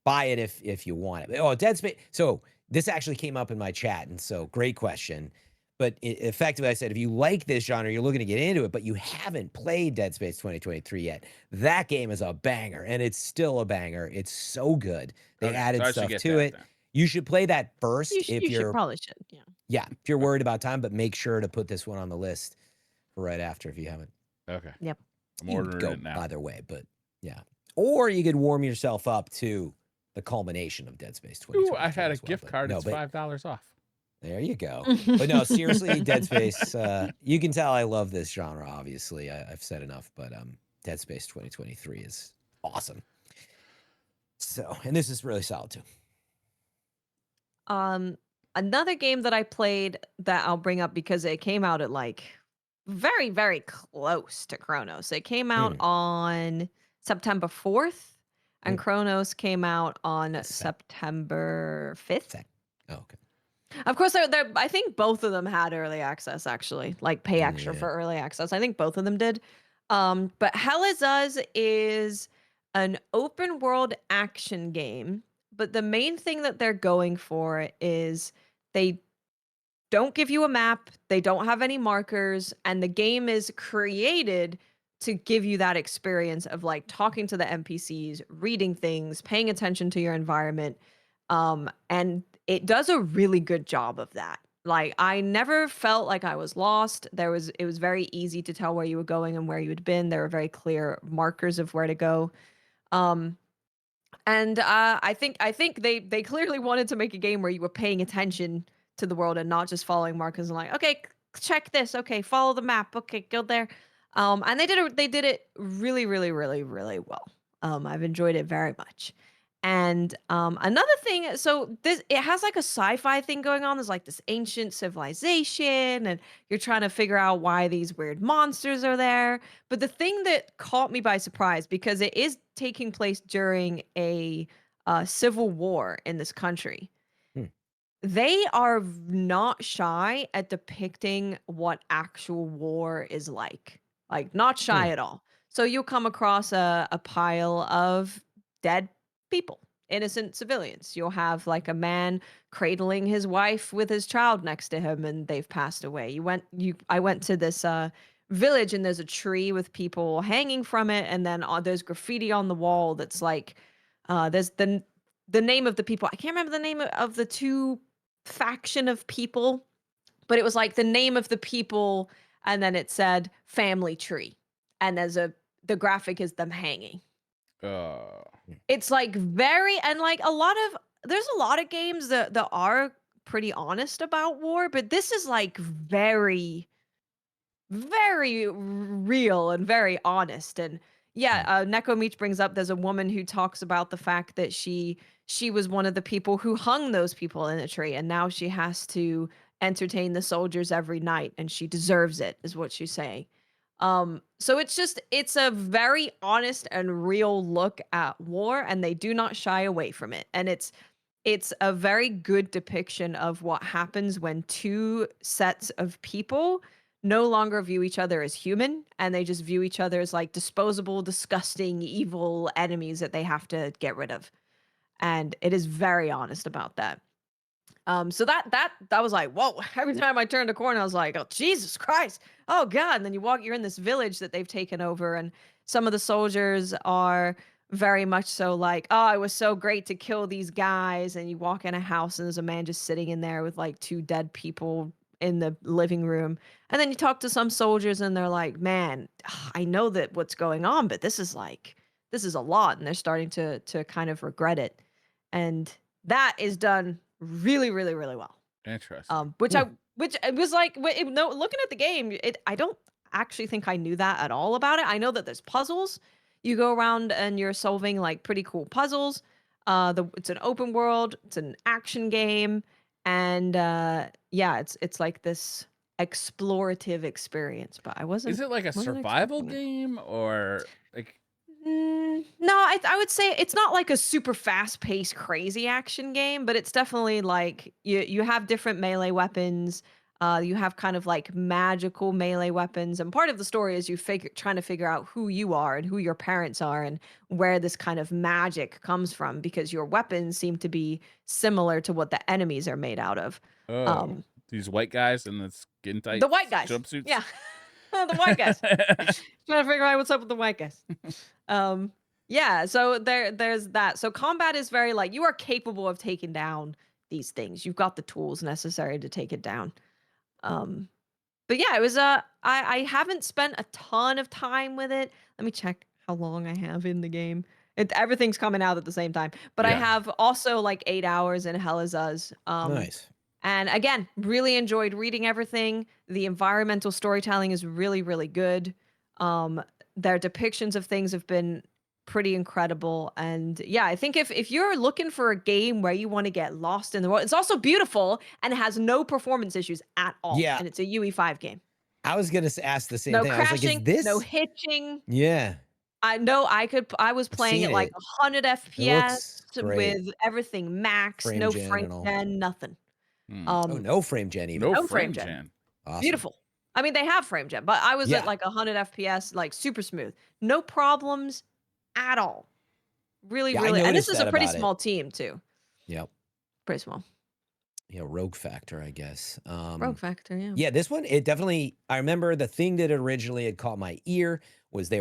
buy it if you want it. Oh, Dead Space. So this actually came up in my chat, and so great question. But effectively, I said, if you like this genre, you're looking to get into it, but you haven't played Dead Space 2023 yet, that game is a banger, and it's still a banger. It's so good. They Okay, added so I should stuff get to that it. then. You should play that first if You should you're, probably should. Yeah. if you're worried about time, but make sure to put this one on the list for right after if you haven't. Okay. Yep. I'm You could ordering go it now. either way, but yeah. Or you could warm yourself up to the culmination of Dead Space 2023. Ooh, I had a as well, gift but card. no, It's but $5 off. there you go. But no, seriously, Dead Space. You can tell I love this genre. Obviously, I've said enough. But Dead Space 2023 is awesome. So, and this is really solid too. Another game that I played that I'll bring up because it came out at like very, very close to Cronos. It came out Mm. on September 4th, and Mm. Cronos came out on Sep- September 5th. Oh, okay. Of course, I think both of them had early access, actually, like pay extra Yeah. for early access. I think both of them did. But Hell Is Us is an open world action game. But the main thing that they're going for is they don't give you a map, they don't have any markers, and the game is created to give you that experience of like talking to the NPCs, reading things, paying attention to your environment. And it does a really good job of that. Like I never felt like I was lost. It was very easy to tell where you were going and where you had been. There were very clear markers of where to go. Um, and I think they clearly wanted to make a game where you were paying attention to the world and not just following markers and like, okay, check this, okay, follow the map, okay, go there. And they did it really, really, really, really well. I've enjoyed it very much. And another thing, so this it has like a sci-fi thing going on. There's like this ancient civilization, and you're trying to figure out why these weird monsters are there. But the thing that caught me by surprise, because it is taking place during a civil war in this country, Hmm. they are not shy at depicting what actual war is like not shy Hmm. at all. So you'll come across a pile of dead people innocent civilians. You'll have like a man cradling his wife with his child next to him and they've passed away. I went to this village and there's a tree with people hanging from it, and then there's graffiti on the wall that's like there's the name of the people. I can't remember the name of the two faction of people, but it was like the name of the people, and then it said family tree, and the graphic is them hanging. Uh, It's like there's a lot of games that are pretty honest about war, but this is like very, very real and very honest. And yeah, Neko Meech brings up there's a woman who talks about the fact that she was one of the people who hung those people in a tree, and now she has to entertain the soldiers every night, and she deserves it, is what she's saying. So it's a very honest and real look at war, and they do not shy away from it. And it's a very good depiction of what happens when two sets of people no longer view each other as human, and they just view each other as like disposable, disgusting, evil enemies that they have to get rid of. And it is very honest about that. So that was like, whoa. Every time I turned a corner, I was like, oh Jesus Christ. Oh God. And then you're in this village that they've taken over, and some of the soldiers are very much so like, oh, it was so great to kill these guys. And you walk in a house and there's a man just sitting in there with like two dead people in the living room. And then you talk to some soldiers and they're like, man, I know that what's going on, but this is a lot. And they're starting to kind of regret it. And that is done really, really, really well. interesting. Which it was like, no, looking at the game, I don't actually think I knew that at all about it. I know that there's puzzles. You go around and you're solving like pretty cool puzzles. It's an open world. It's an action game, and yeah, it's like this explorative experience. But I wasn't. Is it like a wasn't survival expecting it. game or like? No, I would say it's not like a super fast-paced, crazy action game, but it's definitely like you have different melee weapons. You have kind of like magical melee weapons, and part of the story is trying to figure out who you are and who your parents are and where this kind of magic comes from, because your weapons seem to be similar to what the enemies are made out of. Oh, Um, these white guys in the skin tight the white guys, jumpsuits. yeah, the white guys. Trying to figure out what's up with the white guys. Yeah, so there's that. So combat is very like you are capable of taking down these things. You've got the tools necessary to take it down. Um, but yeah, it was I haven't spent a ton of time with it. Let me check how long I have in the game. Everything's coming out at the same time. But I Yeah. have also like 8 hours in Hell is Us. Nice. And again, really enjoyed reading everything. The environmental storytelling is really, really good. Their depictions of things have been pretty incredible. And yeah, I think if you're looking for a game where you want to get lost in the world, it's also beautiful and it has no performance issues at all. Yeah. And it's a UE5 game. I was gonna ask the same No thing. I was like, is crashing, no this? hitching. Yeah, I know I was I've playing seen at like it. 100 It FPS looks great. with everything max, Frame no gen frame and all. gen, nothing. Hmm. Oh, no frame gen even. No No frame frame gen. gen. Awesome. Beautiful. I mean, they have frame gen, but I was Yeah. at like 100 FPS, like super smooth. No problems at all. Really, Yeah, I really. And this noticed is a that pretty about it. small team too. Yep. Pretty small. Yeah, rogue factor, I guess. Rogue Factor, yeah. Yeah, this one, it definitely, I remember the thing that originally had caught my ear was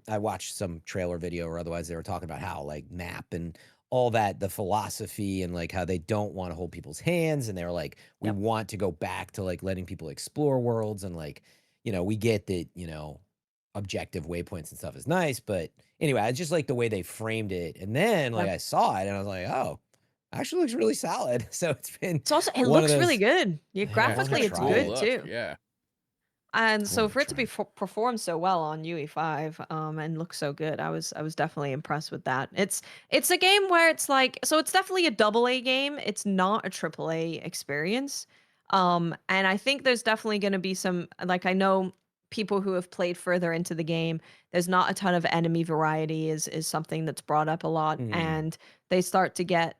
I watched some trailer video or otherwise they were talking about how like map and all that, the philosophy and like how they don't want to hold people's hands. And they were like, we Yep. want to go back to like letting people explore worlds. And like, we get that, objective waypoints and stuff is nice. But anyway, I just like the way they framed it. And then like Yep. I saw it and I was like, oh, actually looks really solid. So It's also it one of looks really those- good. Yeah, Yeah, I wanna graphically it's try good it. too. Yeah. And so wanna for it to try be performed so well on UE5 and look so good, I was definitely impressed with that. It's a game where it's like, so it's definitely a double A game. It's not a triple A experience. And I think there's definitely going to be some, like, I know people who have played further into the game, there's not a ton of enemy variety is something that's brought up a lot, Hmm. and they start to get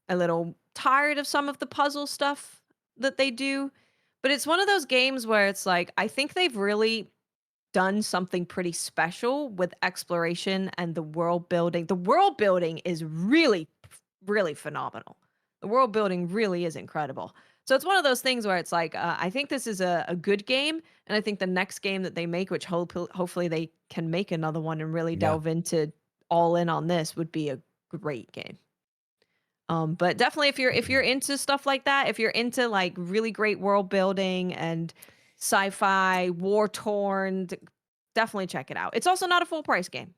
a little tired of some of the puzzle stuff that they do. But it's one of those games where it's like, I think they've really done something pretty special with exploration and the world building. The world building is really really phenomenal. The world building really is incredible. So it's one of those things where it's like, I think this is a good game, and I think the next game that they make, which hopefully they can make another one and really Yeah. delve into all in on this, would be a great game. But definitely if you're into stuff like that, if you're into like really great world building and sci-fi, war torn, definitely check it out. It's also not a full price game.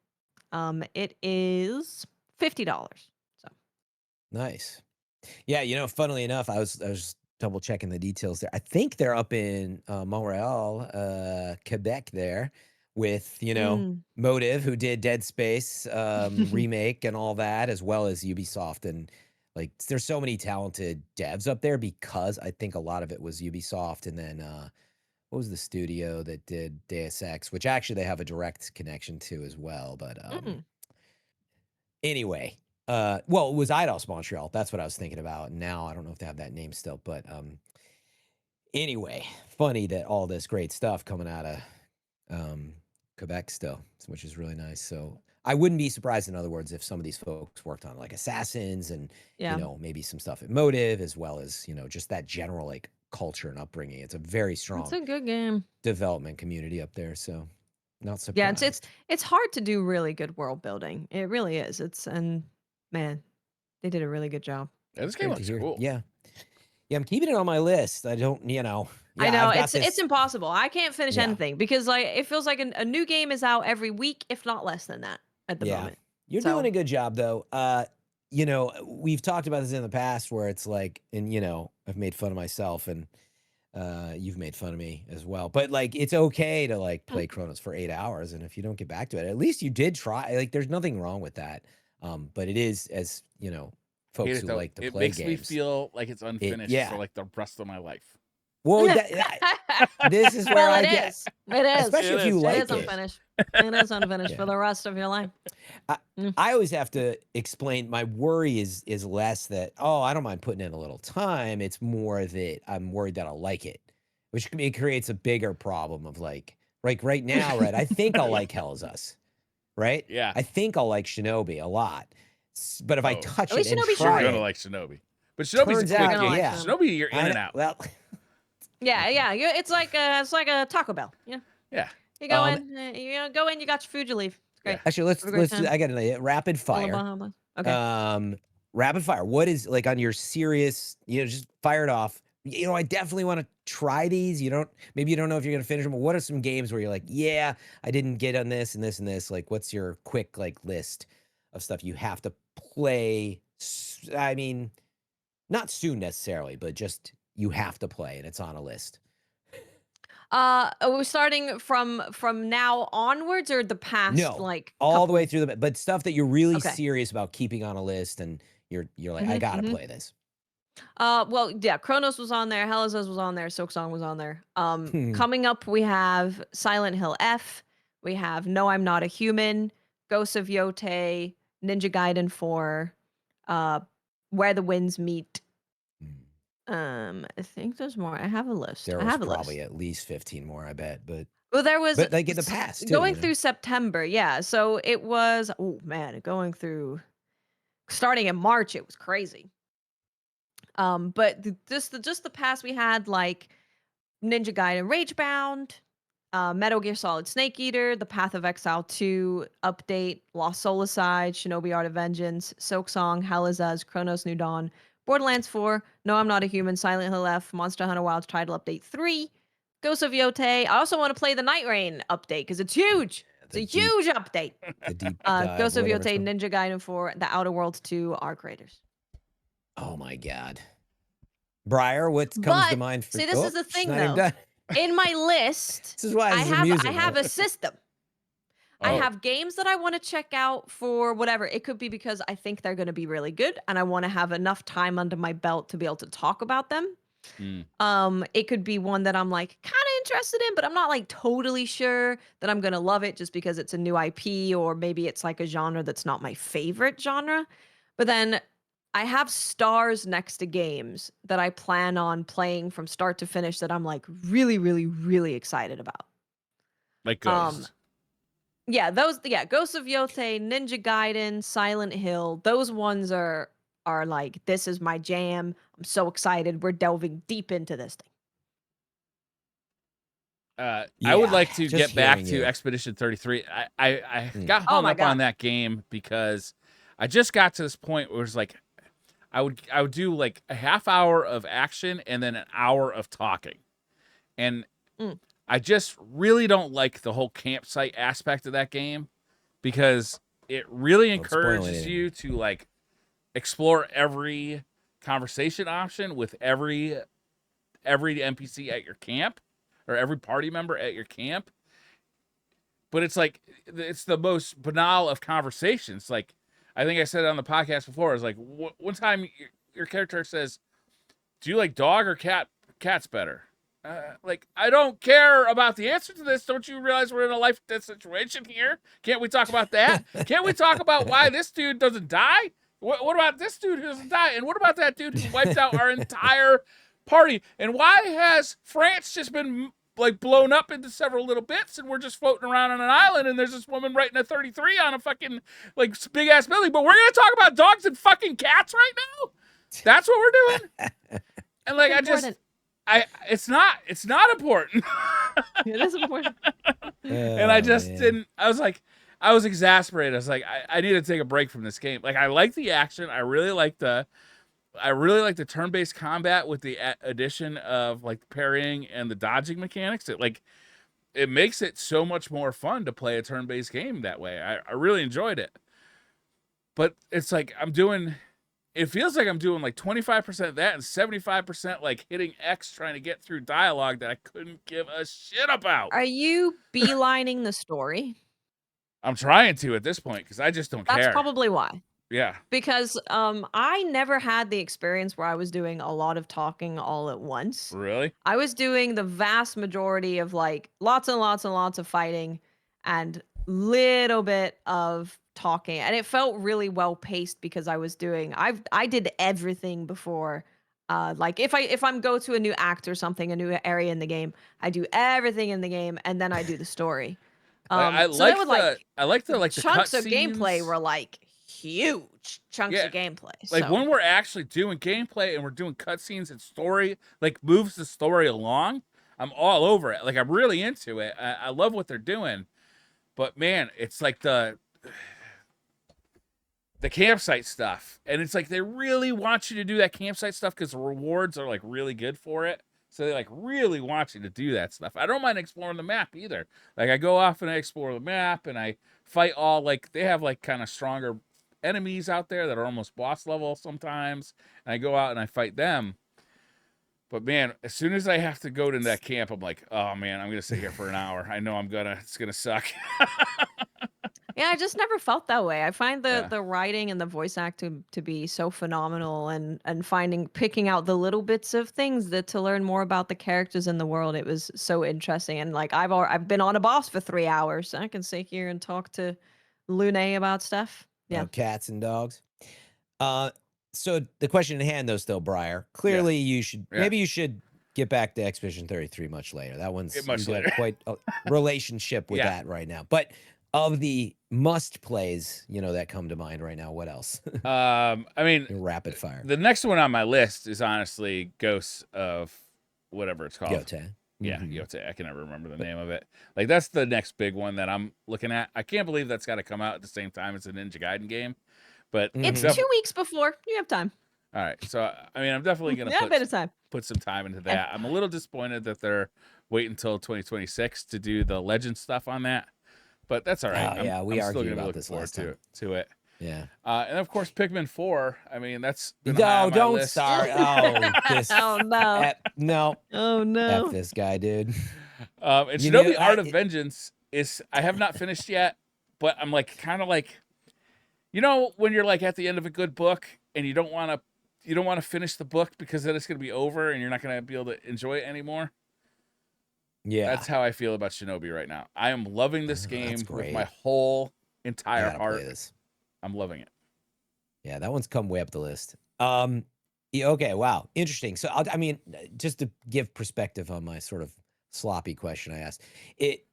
It is $50. So Nice. Yeah, you know, funnily enough, I was double checking the details there. I think they're up in Montreal, Quebec there with, you know, mm, Motive, who did Dead Space remake and all that, as well as Ubisoft. And like there's so many talented devs up there because I think a lot of it was Ubisoft. And then what was the studio that did Deus Ex, which actually they have a direct connection to as well. But mm. anyway, well, it was Eidos Montreal. That's what I was thinking about. Now I don't know if they have that name still, but anyway, funny that all this great stuff coming out of Quebec still, which is really nice. So I wouldn't be surprised, in other words, if some of these folks worked on like Assassins and Yeah. you know, maybe some stuff at Motive, as well as, you know, just that general like culture and upbringing. It's a very strong It's a good game. development community up there. So not Yeah, surprised. it's hard to do really good world building. It really is. And man, they did a really good job. Yeah, this It's game great to looks hear. cool. Yeah. Yeah, I'm keeping it on my list. I don't, you know. I Yeah, know I've got it's this. impossible. I can't finish Yeah. anything because like it feels like a new game is out every week, if not less than that at the Yeah. moment. You're So doing a good job though. You know, we've talked about this in the past where it's like, and you know, I've made fun of myself and you've made fun of me as well. But like it's okay to like play Cronos for 8 hours. And if you don't get back to it, at least you did try. Like there's nothing wrong with that. But it is, as you know, Hate folks it who though. like to It play makes me games. feel like it's unfinished yeah. for like the rest of my life. Well, this is where well, I it get, is. It is. especially if you is. like It is unfinished. It is unfinished for Yeah. the rest of your life. I always have to explain. My worry is less that, oh, I don't mind putting in a little time. It's more that I'm worried that I'll like it, which it creates a bigger problem of like right now, right? I think I'll like Hell's Us, right? Yeah. I think I'll like Shinobi a lot, but if I Oh. touch At it least and Shinobi's You're try short. gonna it, like Shinobi, but Shinobi's turns a quick out, game. yeah. Shinobi, you're in I and know, out. well, Yeah. It's like a Taco Bell. Yeah. Yeah. You go in, go in, you got your food, you leave. It's great. Yeah. actually, let's Have a great do. time. I got an idea. Rapid fire. Alabama. Okay. Rapid fire. What is like on your serious, you know, just fire it off. You know, I definitely want to try these. Maybe you don't know if you're going to finish them, but what are some games where you're like, yeah, I didn't get on this and this and this? Like, what's your quick like list of stuff you have to play? I mean, not soon necessarily, but just you have to play and it's on a list. Are we starting from now onwards or the past? No, like all the way couple- through but stuff that you're really Okay. serious about keeping on a list and you're like, I gotta play this. Well, yeah, Cronos was on there, Hell's was on there, Silksong was on there. Coming up, we have Silent Hill F, we have No, I'm Not a Human, Ghosts of Yotei, Ninja Gaiden 4, Where the Winds Meet. I think there's more. I have a list. There I was have a probably list. at least 15 more, I bet. But Well, there was like in the past, too, going you know? through September. Yeah, so it was. Oh man, going through starting in March, it was crazy. But just the past, we had like Ninja Gaiden Ragebound, Metal Gear Solid Snake Eater, The Path of Exile 2 update, Lost Soulslike, Shinobi Art of Vengeance, Silksong, Hell is Us, Chronos New Dawn, Borderlands 4, No I'm Not a Human, Silent Hill F, Monster Hunter Wilds Title Update 3, Ghosts of Yotei. I also want to play the Night Rain update because it's huge. It's a huge update. The deep dive, Ghosts of whatever it's Yotei, called. Ninja Gaiden 4, The Outer Worlds 2, Arc Raiders. Oh my God. Briar, what comes to mind for see, this is the she's thing, not even though. done. In my list, This is why this is I amusing. have a system. I Oh. have games that I want to check out for whatever. It could be because I think they're going to be really good and I want to have enough time under my belt to be able to talk about them. It could be one that I'm like kind of interested in, but I'm not like totally sure that I'm going to love it just because it's a new IP or maybe it's like a genre that's not my favorite genre. But then I have stars next to games that I plan on playing from start to finish that I'm like really, really, really excited about. Like Ghosts. Yeah, Ghosts of Yotei, Ninja Gaiden, Silent Hill, those ones are are like, this is my jam. I'm so excited. We're delving deep into this thing. I would like to just get back hearing to you. Expedition 33. I got Oh hung my up on God. that game because I just got to this point where it's like I would do like a half hour of action and then an hour of talking. And Mm. I just really don't like the whole campsite aspect of that game because it really Don't spoil encourages anything. you to like explore every conversation option with every NPC at your camp or every party member at your camp. But it's like it's the most banal of conversations. Like I think I said it on the podcast before. It's like one time your character says, "Do you like dog or cat? Cat's better." Like I don't care about the answer to this. Don't you realize we're in a life death situation here? Can't we talk about that? Can't we talk about why this dude doesn't die? What about this dude who doesn't die? And what about that dude who wiped out our entire party? And why has France just been like blown up into several little bits and we're just floating around on an island and there's this woman writing a 33 on a fucking like big ass building, but we're gonna talk about dogs and fucking cats right now? That's what we're doing? And like it's not important. It is important. And I just man. didn't. I was exasperated. I was like, I need to take a break from this game. Like I like the action. I really like the turn-based combat with the addition of like parrying and the dodging mechanics. It makes it so much more fun to play a turn-based game that way. I really enjoyed it. But it's like it feels like I'm doing like 25% of that and 75% like hitting X trying to get through dialogue that I couldn't give a shit about. Are you beelining the story? I'm trying to at this point because I just don't That's care. probably why. Yeah. Because I never had the experience where I was doing a lot of talking all at once. Really? I was doing the vast majority of like lots and lots and lots of fighting and little bit of talking, and it felt really well paced because I did everything before. Like if I'm go to a new act or something, a new area in the game, I do everything in the game and then I do the story. I So that like would the cut chunks of gameplay scenes. were like huge chunks Yeah. of gameplay. Like So when we're actually doing gameplay and we're doing cutscenes and story, like moves the story along, I'm all over it. Like I'm really into it. I love what they're doing. But man, it's like the campsite stuff. And it's like they really want you to do that campsite stuff because the rewards are like really good for it. So they like really want you to do that stuff. I don't mind exploring the map either. Like I go off and I explore the map and I fight all like they have like kind of stronger enemies out there that are almost boss level sometimes. And I go out and I fight them. But man, as soon as I have to go to that camp, I'm like, oh man, I'm gonna sit here for an hour. I know it's gonna suck. yeah, I just never felt that way. I find Yeah. the writing and the voice acting to be so phenomenal, and picking out the little bits of things that to learn more about the characters in the world. It was so interesting, and like I've been on a boss for 3 hours. I can sit here and talk to Lune about stuff. Yeah. About cats and dogs. So the question in hand, though, still, Briar. Clearly, you should maybe you should get back to Expedition 33 much later. That one's Much you've later. got quite a relationship with that right now. But of the must plays, that come to mind right now, what else? I mean, rapid fire. The next one on my list is honestly Ghosts of whatever it's called. Yotei. Yeah, Yotei. I can never remember the name of it. Like that's the next big one that I'm looking at. I can't believe that's got to come out at the same time as a Ninja Gaiden game. But It's 2 weeks before. You have time. All right. So I mean, I'm definitely gonna a bit of time. Put some time into that. I'm a little disappointed that they're waiting until 2026 to do the legend stuff on that. But that's all right. We I'm still argued gonna about look this forward last time. to it. Yeah. And of course, Pikmin 4. I mean, that's been No, high on my don't list. start. Oh, this. Oh no. No. Oh no. F this guy, dude. And Shinobi Art of Vengeance is I have not finished yet, but I'm like kind of like, when you're like at the end of a good book and you don't want to finish the book because then it's going to be over and you're not going to be able to enjoy it anymore. Yeah. That's how I feel about Shinobi right now. I am loving this game with my whole entire heart. I'm loving it. Yeah, that one's come way up the list. Okay, wow. Interesting. So, I mean, just to give perspective on my sort of sloppy question I asked,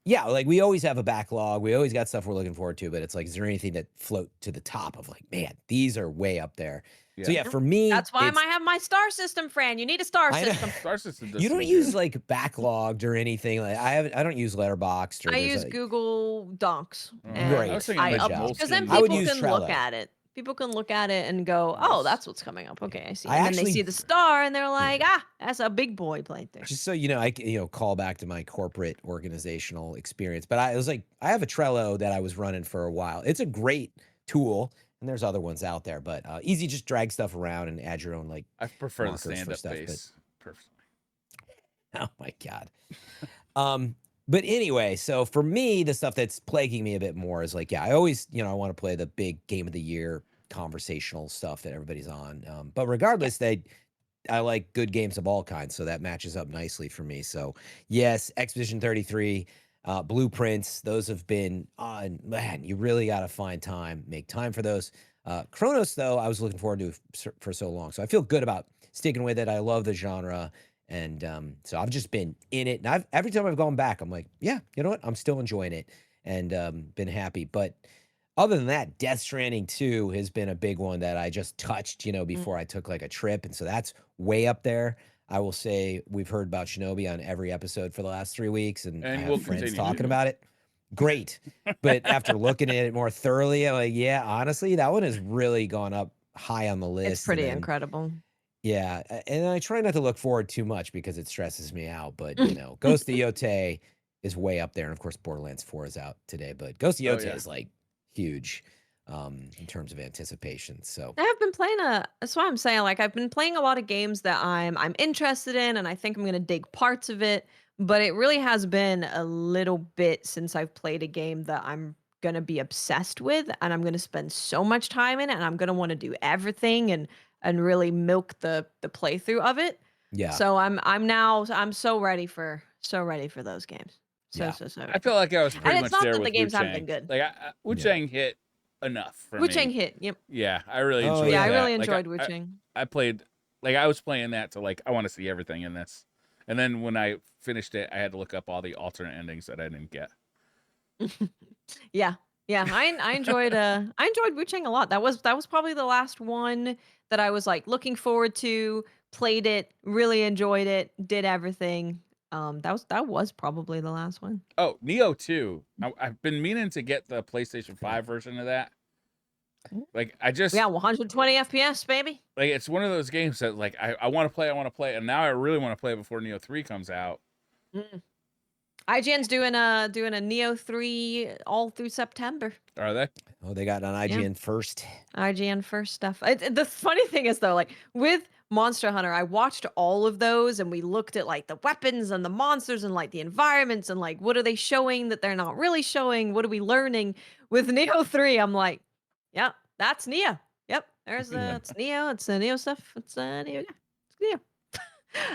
like we always have a backlog. We always got stuff we're looking forward to, but it's like, is there anything that float to the top of like, man, these are way up there? So yeah, for me, That's why I it's might have my star system, Fran. You need a star I know. system. Star System does You don't seem use good. like backlogged or anything. Like I don't use Letterboxd or I there's use a Google Docs, I and was Great. thinking I Good like job. because then Moleskine. I would people use can look Trello. at it. People can look at it and go, "Oh, Nice. that's what's coming up." Okay, I see. I And then they actually see the star, and they're like, "Ah, that's a big boy played there." just so you know, I call back to my corporate organizational experience. But I was like, I have a Trello that I was running for a while. It's a great tool, and there's other ones out there, but easy. Just drag stuff around and add your own like I prefer the markers for stand-up stuff. But base personally. oh my god. But anyway, so for me, the stuff that's plaguing me a bit more is like, yeah, I always, I want to play the big game of the year conversational stuff that everybody's on. But regardless, I like good games of all kinds, so that matches up nicely for me. So yes, Expedition 33, Blueprints, those have been on. Man, you really got to make time for those. Cronos, though, I was looking forward to for so long, so I feel good about sticking with it. I love the genre. And so I've just been in it. And every time I've gone back, I'm like, yeah, you know what? I'm still enjoying it and been happy. But other than that, Death Stranding 2 has been a big one that I just touched, before I took like a trip. And so that's way up there. I will say we've heard about Shinobi on every episode for the last 3 weeks. And I And have we'll friends continue talking to. about it. Great. But after looking at it more thoroughly, I'm like, yeah, honestly, that one has really gone up high on the list. It's pretty incredible. Yeah, and I try not to look forward too much because it stresses me out. But Ghost of Yotei is way up there, and of course, Borderlands 4 is out today. But Ghost of Yotei is like huge in terms of anticipation. So I have been playing that's why I'm saying, like, I've been playing a lot of games that I'm interested in, and I think I'm gonna dig parts of it. But it really has been a little bit since I've played a game that I'm gonna be obsessed with, and I'm gonna spend so much time in it, and I'm gonna want to do everything and really milk the playthrough of it. yeah, So I'm so ready for those games. yeah, So I ready. feel like I was And pretty it's much not there that the with Wu games haven't been Chang. good. Like Wu Chang hit enough for Wu me. Chang hit. Yep. Yeah, I really Oh, enjoyed Yeah, that. I really Like, enjoyed Wu Chang. I played, like I was playing that to like I want to see everything in this, and then when I finished it, I had to look up all the alternate endings that I didn't get. Yeah. Yeah, I enjoyed Wu Chang a lot. That was probably the last one that I was like looking forward to, played it, really enjoyed it, did everything. That was probably the last one. Oh, Neo 2. I've been meaning to get the PlayStation 5 version of that. Like I just Yeah, 120 FPS, baby. like it's one of those games that like I want to play, and now I really want to play it before Neo 3 comes out. Mm. IGN's doing a Neo 3 all through September. Are they? Oh, they got on IGN first. IGN first stuff. The funny thing is though, like with Monster Hunter, I watched all of those and we looked at like the weapons and the monsters and like the environments and like what are they showing that they're not really showing? What are we learning? With Neo 3, I'm like, yep, that's Neo. Yep, it's Neo. It's Neo stuff. It's Neo. It's Neo.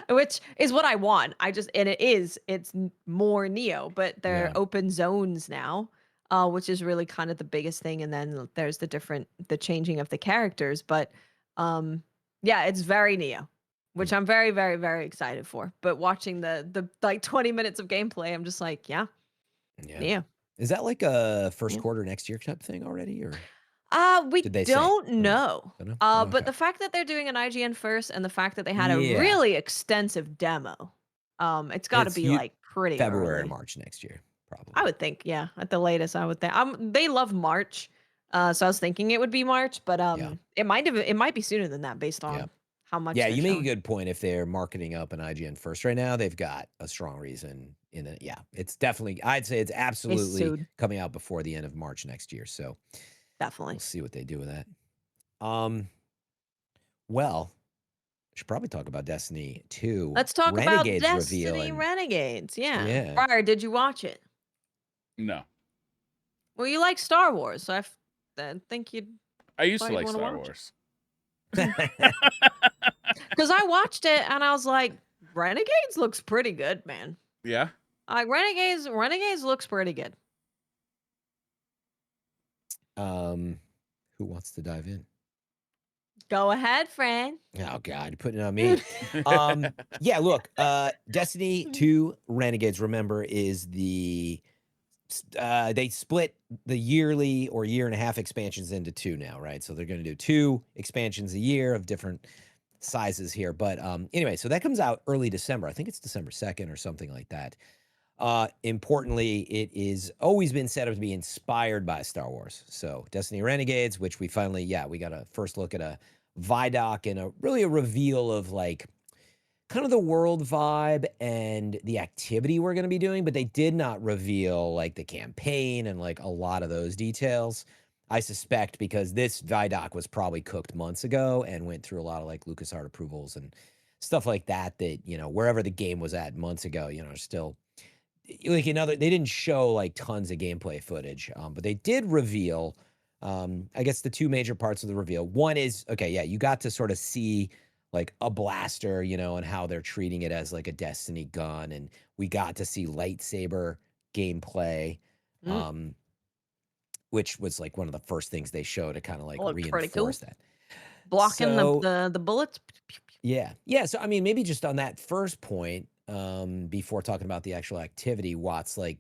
Which is what I want. It's more Neo, but they're Yeah. open zones now, which is really kind of the biggest thing. And then there's the changing of the characters. But yeah, it's very Neo, which I'm very, very, very excited for. But watching the like 20 minutes of gameplay, I'm just like, yeah. Neo. Is that like a first quarter next year type thing already, or We did they say? don't know. Don't know? Oh, But okay. the fact that they're doing an IGN first and the fact that they had a Yeah. really extensive demo, it's got to It's be like pretty February or early. March next year, probably. I would think, yeah, at the latest, I would think. They love March, so I was thinking it would be March, but it might be sooner than that based on how much. Yeah, they're you make showing. a good point. If they're marketing up an IGN first right now, they've got a strong reason in it. Yeah, it's definitely. I'd say it's absolutely soon. coming out before the end of March next year. So Definitely. we'll see what they do with that. Well, we should probably talk about Destiny 2. Let's talk Renegades about Destiny revealing. Renegades. Yeah. Yeah. Briar, did you watch it? No. Well, you like Star Wars, so I think you'd. I used Why to you like wanna Star watch Wars. Because I watched it and I was like, Renegades looks pretty good, man. Yeah. Like Renegades looks pretty good. Who wants to dive in? Go ahead, Fran. Oh God, you're putting it on me. Yeah, look, Destiny 2 Renegades, remember, is the they split the yearly or year and a half expansions into 2 now, right? So they're going to do 2 expansions a year of different sizes here. But anyway, so that comes out early December. I think it's December 2nd or something like that. Importantly, it is always been set up to be inspired by Star Wars. So Destiny Renegades, which we finally, we got a first look at a Vidoc and really a reveal of like kind of the world vibe and the activity we're going to be doing, but they did not reveal like the campaign and like a lot of those details. I suspect because this Vidoc was probably cooked months ago and went through a lot of like LucasArts approvals and stuff like that, wherever the game was at months ago, still like they didn't show like tons of gameplay footage, but they did reveal, I guess the 2 major parts of the reveal. One is, you got to sort of see like a blaster, and how they're treating it as like a Destiny gun. And we got to see lightsaber gameplay, which was like one of the first things they showed to kind of like Looked pretty cool. reinforce that. Blocking So, the bullets. yeah. So, I mean, maybe just on that first point, before talking about the actual activity, Watts, like,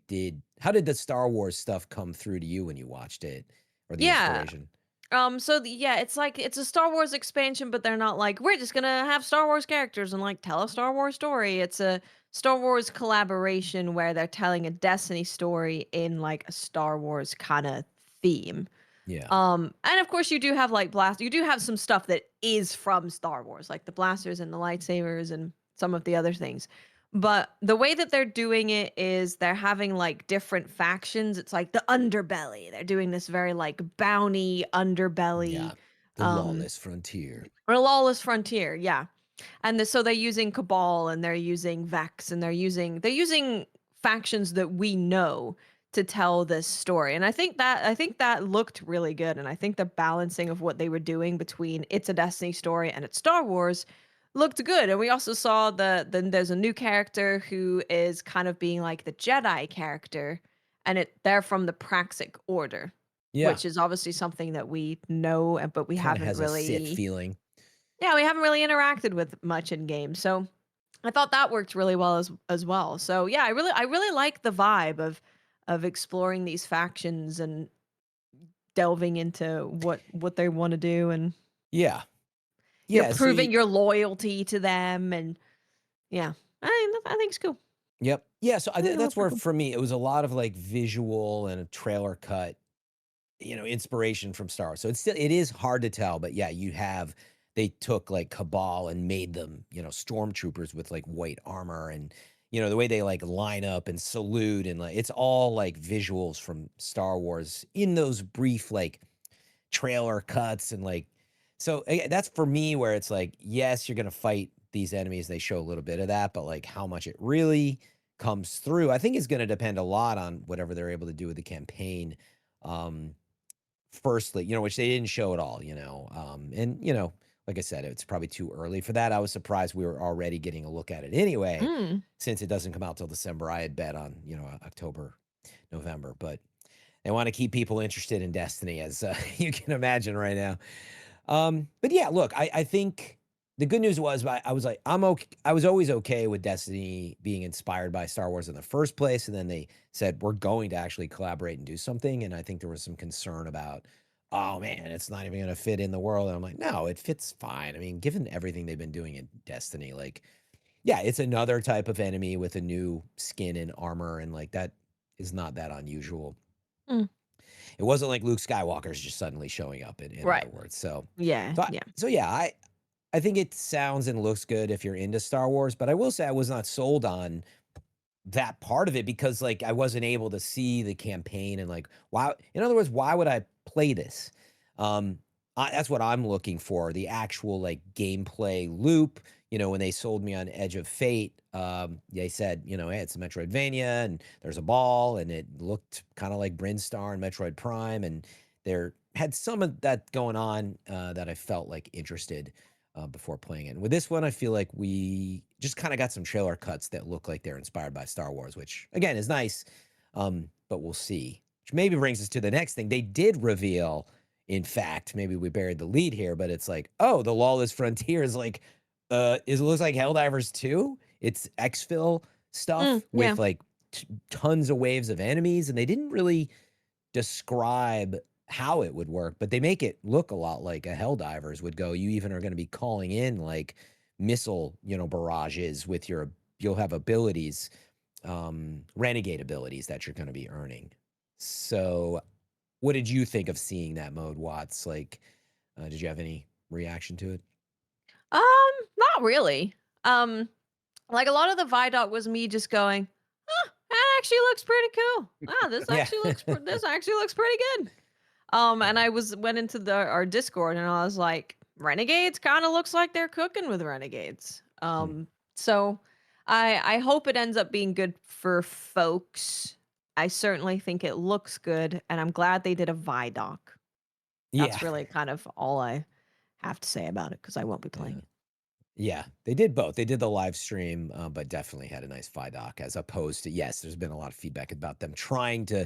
how did the Star Wars stuff come through to you when you watched it, or the Yeah. inspiration? It's like it's a Star Wars expansion, but they're not like we're just gonna have Star Wars characters and like tell a Star Wars story. It's a Star Wars collaboration where they're telling a Destiny story in like a Star Wars kind of theme. Yeah. And of course you do have like you do have some stuff that is from Star Wars, like the blasters and the lightsabers and some of the other things. But the way that they're doing it is they're having like different factions. It's like the underbelly. They're doing this very like bounty underbelly. Yeah. The lawless frontier. Or a lawless frontier, yeah. And so they're using Cabal and they're using Vex and they're using factions that we know to tell this story. And I think that looked really good. And I think the balancing of what they were doing between it's a Destiny story and it's Star Wars looked good. And we also saw there's a new character who is kind of being like the Jedi character, and they're from the Praxic Order. Yeah. Which is obviously something that we know, but we Kinda haven't has really a Sith feeling. Yeah, we haven't really interacted with much in game. So I thought that worked really well as well. So yeah, I really like the vibe of exploring these factions and delving into what they want to do and Yeah. Yeah. proving your loyalty to them. And yeah, I think it's cool. Yep. Yeah. So Yeah, that's where cool. for me it was a lot of like visual and a trailer cut, inspiration from Star Wars. So it is hard to tell, but yeah, they took like Cabal and made them, stormtroopers with like white armor and, the way they like line up and salute and like, it's all like visuals from Star Wars in those brief like trailer cuts and like, so that's for me where it's like, yes, you're going to fight these enemies. They show a little bit of that, but like how much it really comes through, I think is going to depend a lot on whatever they're able to do with the campaign. Firstly, which they didn't show at all, and, like I said, it's probably too early for that. I was surprised we were already getting a look at it anyway, since it doesn't come out till December. I had bet on, October, November, but they want to keep people interested in Destiny, as you can imagine right now. But yeah, look, I think the good news was I was like, I was always okay with Destiny being inspired by Star Wars in the first place. And then they said, we're going to actually collaborate and do something. And I think there was some concern about, oh man, it's not even going to fit in the world. And I'm like, no, it fits fine. I mean, given everything they've been doing in Destiny, like, yeah, it's another type of enemy with a new skin and armor. And like, that is not that unusual. It wasn't like Luke Skywalker's just suddenly showing up in Right. other words. So Yeah. I think it sounds and looks good if you're into Star Wars, but I will say I was not sold on that part of it because like I wasn't able to see the campaign and like in other words, why would I play this? That's what I'm looking for, the actual like gameplay loop. When they sold me on Edge of Fate, they said, hey, it's a Metroidvania and there's a ball and it looked kind of like Brinstar and Metroid Prime. And there had some of that going on that I felt like interested before playing it. And with this one, I feel like we just kind of got some trailer cuts that look like they're inspired by Star Wars, which again is nice, but we'll see. Which maybe brings us to the next thing. They did reveal, in fact, maybe we buried the lead here, but it's like, oh, the Lawless Frontier is like, it looks like Helldivers 2. It's exfil stuff with like tons of waves of enemies, and they didn't really describe how it would work, but they make it look a lot like a Helldivers would go. You even are going to be calling in like missile, barrages with you'll have abilities, renegade abilities that you're going to be earning. So what did you think of seeing that mode, Watts? Like, did you have any reaction to it? Not really. Like a lot of the Vidoc was me just going, that actually looks pretty cool. This Yeah. actually this actually looks pretty good. And I went into our Discord and I was like, Renegades kind of looks like they're cooking with Renegades. So I hope it ends up being good for folks. I certainly think it looks good, and I'm glad they did a Vidoc. That's Yeah. really kind of all I have to say about it because I won't be playing Yeah. it. Yeah, they did both. They did the live stream, but definitely had a nice Vidoc as opposed to, yes, there's been a lot of feedback about them trying to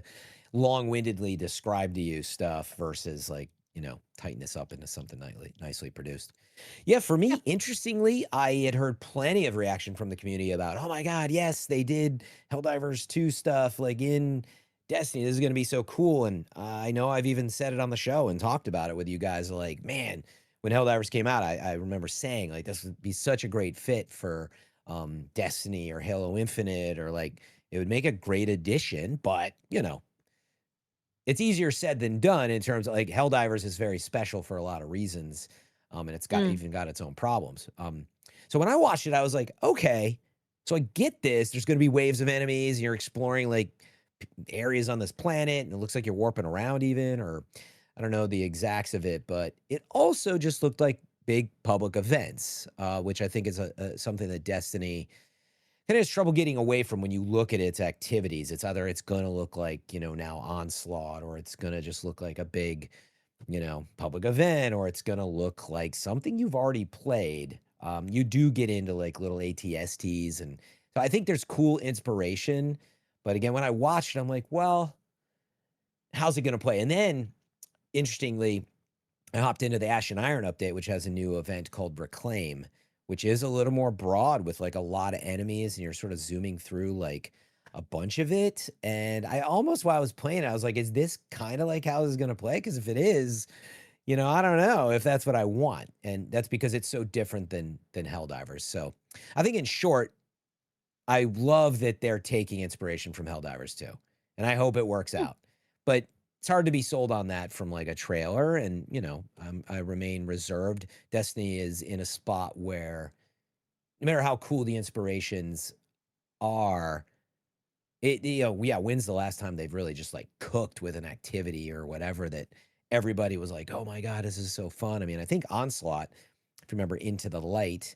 long-windedly describe to you stuff versus like, tighten this up into something nicely produced. Yeah, for Yeah. me, interestingly, I had heard plenty of reaction from the community about, oh my God, yes, they did Helldivers 2 stuff like in Destiny. This is going to be so cool. And I know I've even said it on the show and talked about it with you guys. Like, man, when Helldivers came out, I remember saying like this would be such a great fit for Destiny or Halo Infinite, or like it would make a great addition. But it's easier said than done in terms of like Helldivers is very special for a lot of reasons, and it's even got its own problems. So when I watched it, I was like, okay, so I get this. There's going to be waves of enemies, and you're exploring like areas on this planet, and it looks like you're warping around even, or I don't know the exacts of it, but it also just looked like big public events, which I think is something that Destiny kind of has trouble getting away from when you look at its activities. It's either it's going to look like, now Onslaught, or it's going to just look like a big, public event, or it's going to look like something you've already played. You do get into like little ATSTs. And so I think there's cool inspiration. But again, when I watched it, I'm like, well, how's it going to play? And then interestingly, I hopped into the Ash and Iron update, which has a new event called Reclaim, which is a little more broad with like a lot of enemies, and you're sort of zooming through like a bunch of it. And I almost, while I was playing, I was like, is this kind of like how this is going to play? Because if it is, I don't know if that's what I want. And that's because it's so different than Helldivers. So I think in short, I love that they're taking inspiration from Helldivers too. And I hope it works out. But it's hard to be sold on that from like a trailer. And, I remain reserved. Destiny is in a spot where no matter how cool the inspirations are, when's the last time they've really just like cooked with an activity or whatever that everybody was like, oh my God, this is so fun. I mean, I think Onslaught, if you remember Into the Light,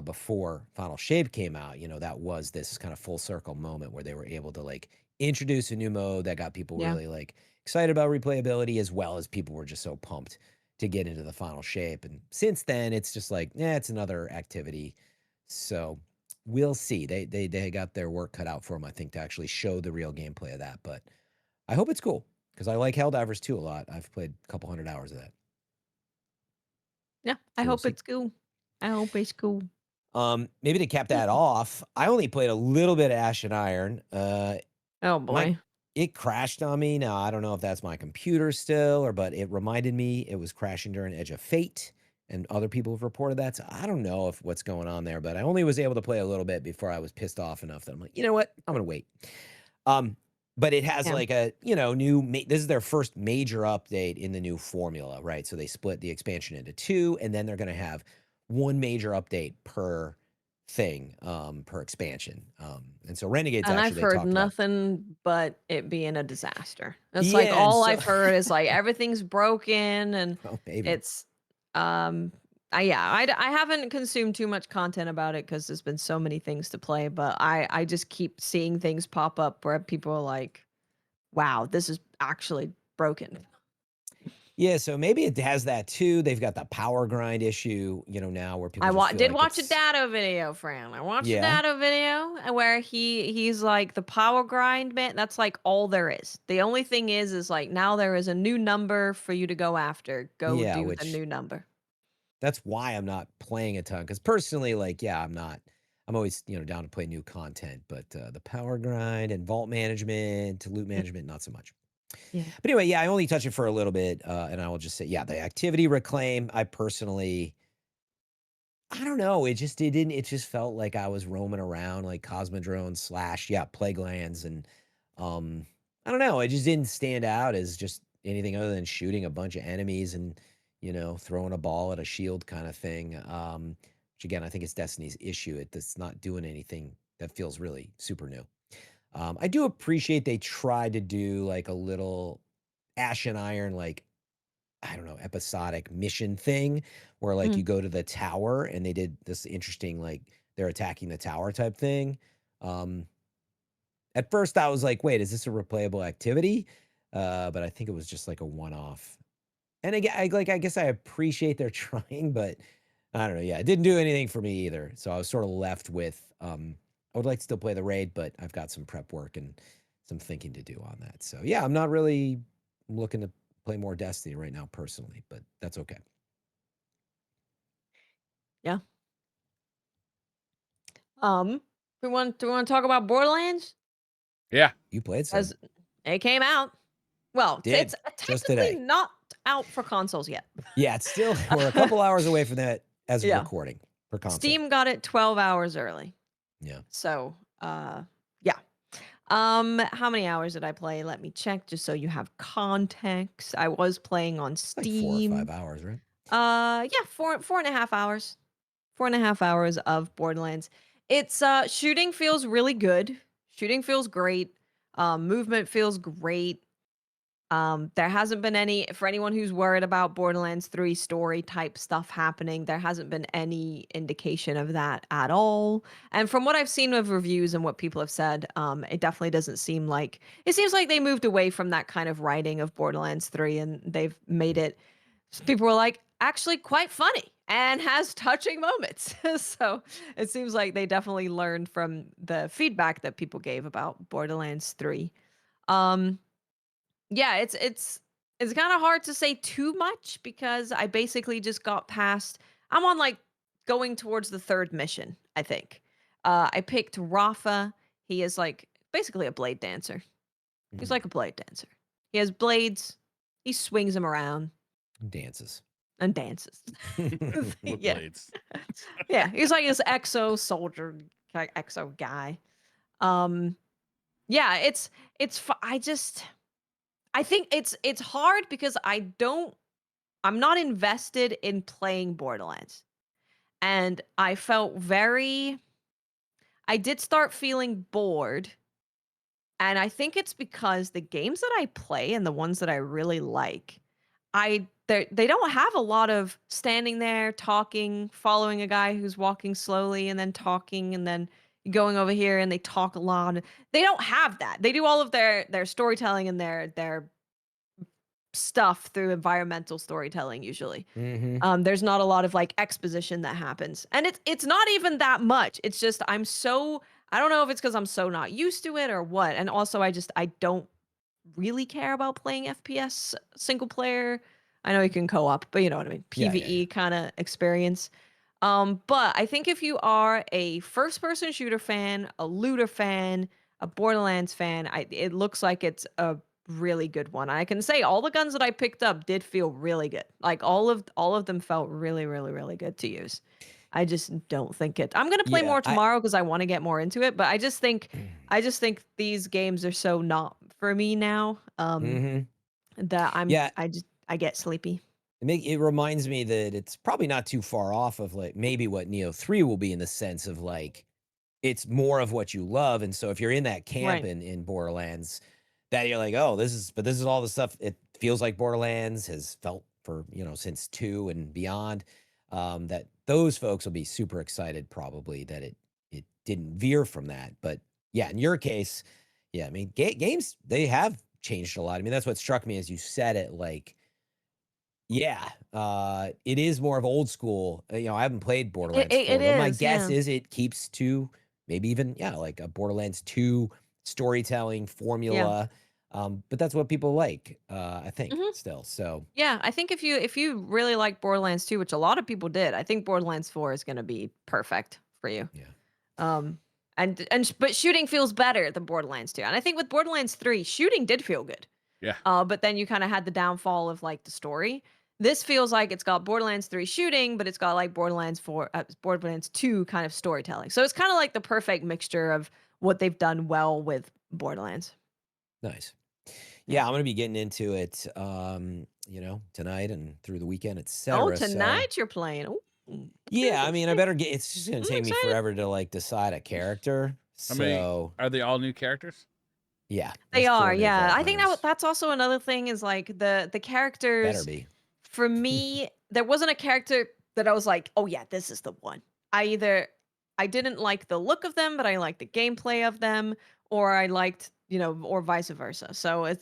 before Final Shape came out, that was this kind of full circle moment where they were able to like introduce a new mode that got people really like excited about replayability, as well as people were just so pumped to get into the Final Shape. And since then, it's just like, it's another activity. So we'll see. They got their work cut out for them, I think, to actually show the real gameplay of that. But I hope it's cool because I like Helldivers 2 a lot. I've played a couple hundred hours of that. Yeah, I So we'll hope see. it's cool. I hope it's cool. Maybe to cap that off, I only played a little bit of Ash and Iron. Oh boy. It crashed on me. Now I don't know if that's my computer still, but it reminded me it was crashing during Edge of Fate, and other people have reported that. So I don't know if what's going on there, but I only was able to play a little bit before I was pissed off enough that I'm like, you know what, I'm gonna wait. But it has like a new. This is their first major update in the new formula, right? So they split the expansion into 2, and then they're gonna have one major update per thing, per expansion. And so Renegades, And actually I've they heard talked about. nothing but it being a disaster. It's like Yeah, and all so I've heard is like everything's broken, and oh, maybe. it's I haven't consumed too much content about it because there's been so many things to play, but I just keep seeing things pop up where people are like, wow, this is actually broken. Yeah, so maybe it has that too. They've got the power grind issue, now where people just feel Did like watch a it's data video, Fran. I watched a yeah. data video where he's like the power grind man. That's like all there is. The only thing is like now there is a new number for you to go after. Go do the Which new number. that's why I'm not playing a ton. Because personally, like, I'm not I'm always, down to play new content, but the power grind and vault management, loot management, not so much. Yeah. But anyway, yeah, I only touched it for a little bit, and I will just say, yeah, the activity reclaim, I personally, I don't know, it just felt like I was roaming around like Cosmodrome / yeah, Plague Lands, and I don't know, it just didn't stand out as just anything other than shooting a bunch of enemies and, throwing a ball at a shield kind of thing. Which again, I think it's Destiny's issue. It's not doing anything that feels really super new. I do appreciate they tried to do like a little Ash and Iron, like, I don't know, episodic mission thing where like you Mm. go to the tower and they did this interesting, like they're attacking the tower type thing. Um, at first I was like, wait, is this a replayable activity? But I think it was just like a one-off. And again, I guess I appreciate they're trying, but I don't know. Yeah, it didn't do anything for me either. So I was sort of left with, I would like to still play the raid, but I've got some prep work and some thinking to do on that. So yeah, I'm not really looking to play more Destiny right now personally, but that's okay. Yeah. Do we want to talk about Borderlands? Yeah. You played some. As it came out. Well, Did, it's just technically today. not out for consoles yet. Yeah, it's still, we're a couple hours away from that as of Yeah. recording for console. Steam got it 12 hours early. Yeah. So, yeah. How many hours did I play? Let me check just so you have context. I was playing on Like Steam. 4 or 5 hours, right? Yeah, 4.5 hours. 4.5 hours of Borderlands. It's shooting feels really good. Shooting feels great. Movement feels great. There hasn't been any, for anyone who's worried about Borderlands 3 story type stuff happening, there hasn't been any indication of that at all. And from what I've seen of reviews and what people have said, it definitely doesn't seem like, it seems like they moved away from that kind of writing of Borderlands 3 and they've made it, people were like, actually quite funny and has touching moments. So it seems like they definitely learned from the feedback that people gave about Borderlands 3. Yeah, it's kind of hard to say too much because I basically just got past, I'm on like going towards the third mission, I think. I picked Rafa. He is like basically a blade dancer. He's like a blade dancer. He has blades. He swings them around Dances. and dances. With Yeah. blades. Yeah, he's like this exo soldier, exo guy. Yeah, I think it's hard because I'm not invested in playing Borderlands. And I did start feeling bored. And I think it's because the games that I play and the ones that I really like, they don't have a lot of standing there talking, following a guy who's walking slowly and then talking and then going over here and they talk a lot. They don't have that. They do all of their storytelling and their stuff through environmental storytelling usually. Mm-hmm. There's not a lot of like exposition that happens. And it's not even that much. It's just I don't know if it's because I'm so not used to it or what. And also I don't really care about playing FPS single player. I know you can co-op, but you know what I mean. Yeah, yeah, PvE kind of experience. But I think if you are a first-person shooter fan, a looter fan, a Borderlands fan, it looks like it's a really good one. I can say all the guns that I picked up did feel really good. Like all of them felt really, really, really good to use. I just don't think it. I'm gonna play Yeah, more tomorrow because I want to get more into it. But I just think these games are so not for me now. Mhm. That Yeah, I get sleepy. it reminds me that it's probably not too far off of like maybe what Neo 3 will be in the sense of like it's more of what you love. And so if you're in that camp Right. in Borderlands, that you're like, oh, this is all the stuff it feels like Borderlands has felt for, since 2 and beyond. That those folks will be super excited probably that it didn't veer from that. But yeah, in your case, yeah, I mean, games, they have changed a lot. I mean, that's what struck me as you said it, like, yeah, it is more of old school. I haven't played Borderlands It 4, but my is, guess yeah. is it keeps to maybe even, yeah, like a Borderlands 2 storytelling Yeah. formula. But that's what people like, I think, Mhm. still. So Yeah, I think if you really like Borderlands 2, which a lot of people did, I think Borderlands 4 is gonna be perfect for you. yeah. But shooting feels better than Borderlands 2. And I think with Borderlands 3, shooting did feel good. Yeah. But then you kind of had the downfall of like the story. This feels like it's got Borderlands 3 shooting, but it's got like Borderlands 2 kind of storytelling. So it's kind of like the perfect mixture of what they've done well with Borderlands. Nice. Yeah, I'm gonna be getting into it, tonight and through the weekend, Oh, etc. So tonight you're playing. Oh, yeah, I mean, I better get. It's just gonna I'm take me excited. forever to like decide a character. How many So are they all new characters? yeah, They there's are, 4 new yeah. Vault I think Hunters. that's also another thing is like the Better characters. be. For me, there wasn't a character that I was like, oh yeah, this is the one. I didn't like the look of them, but I liked the gameplay of them, or I liked, or vice versa. So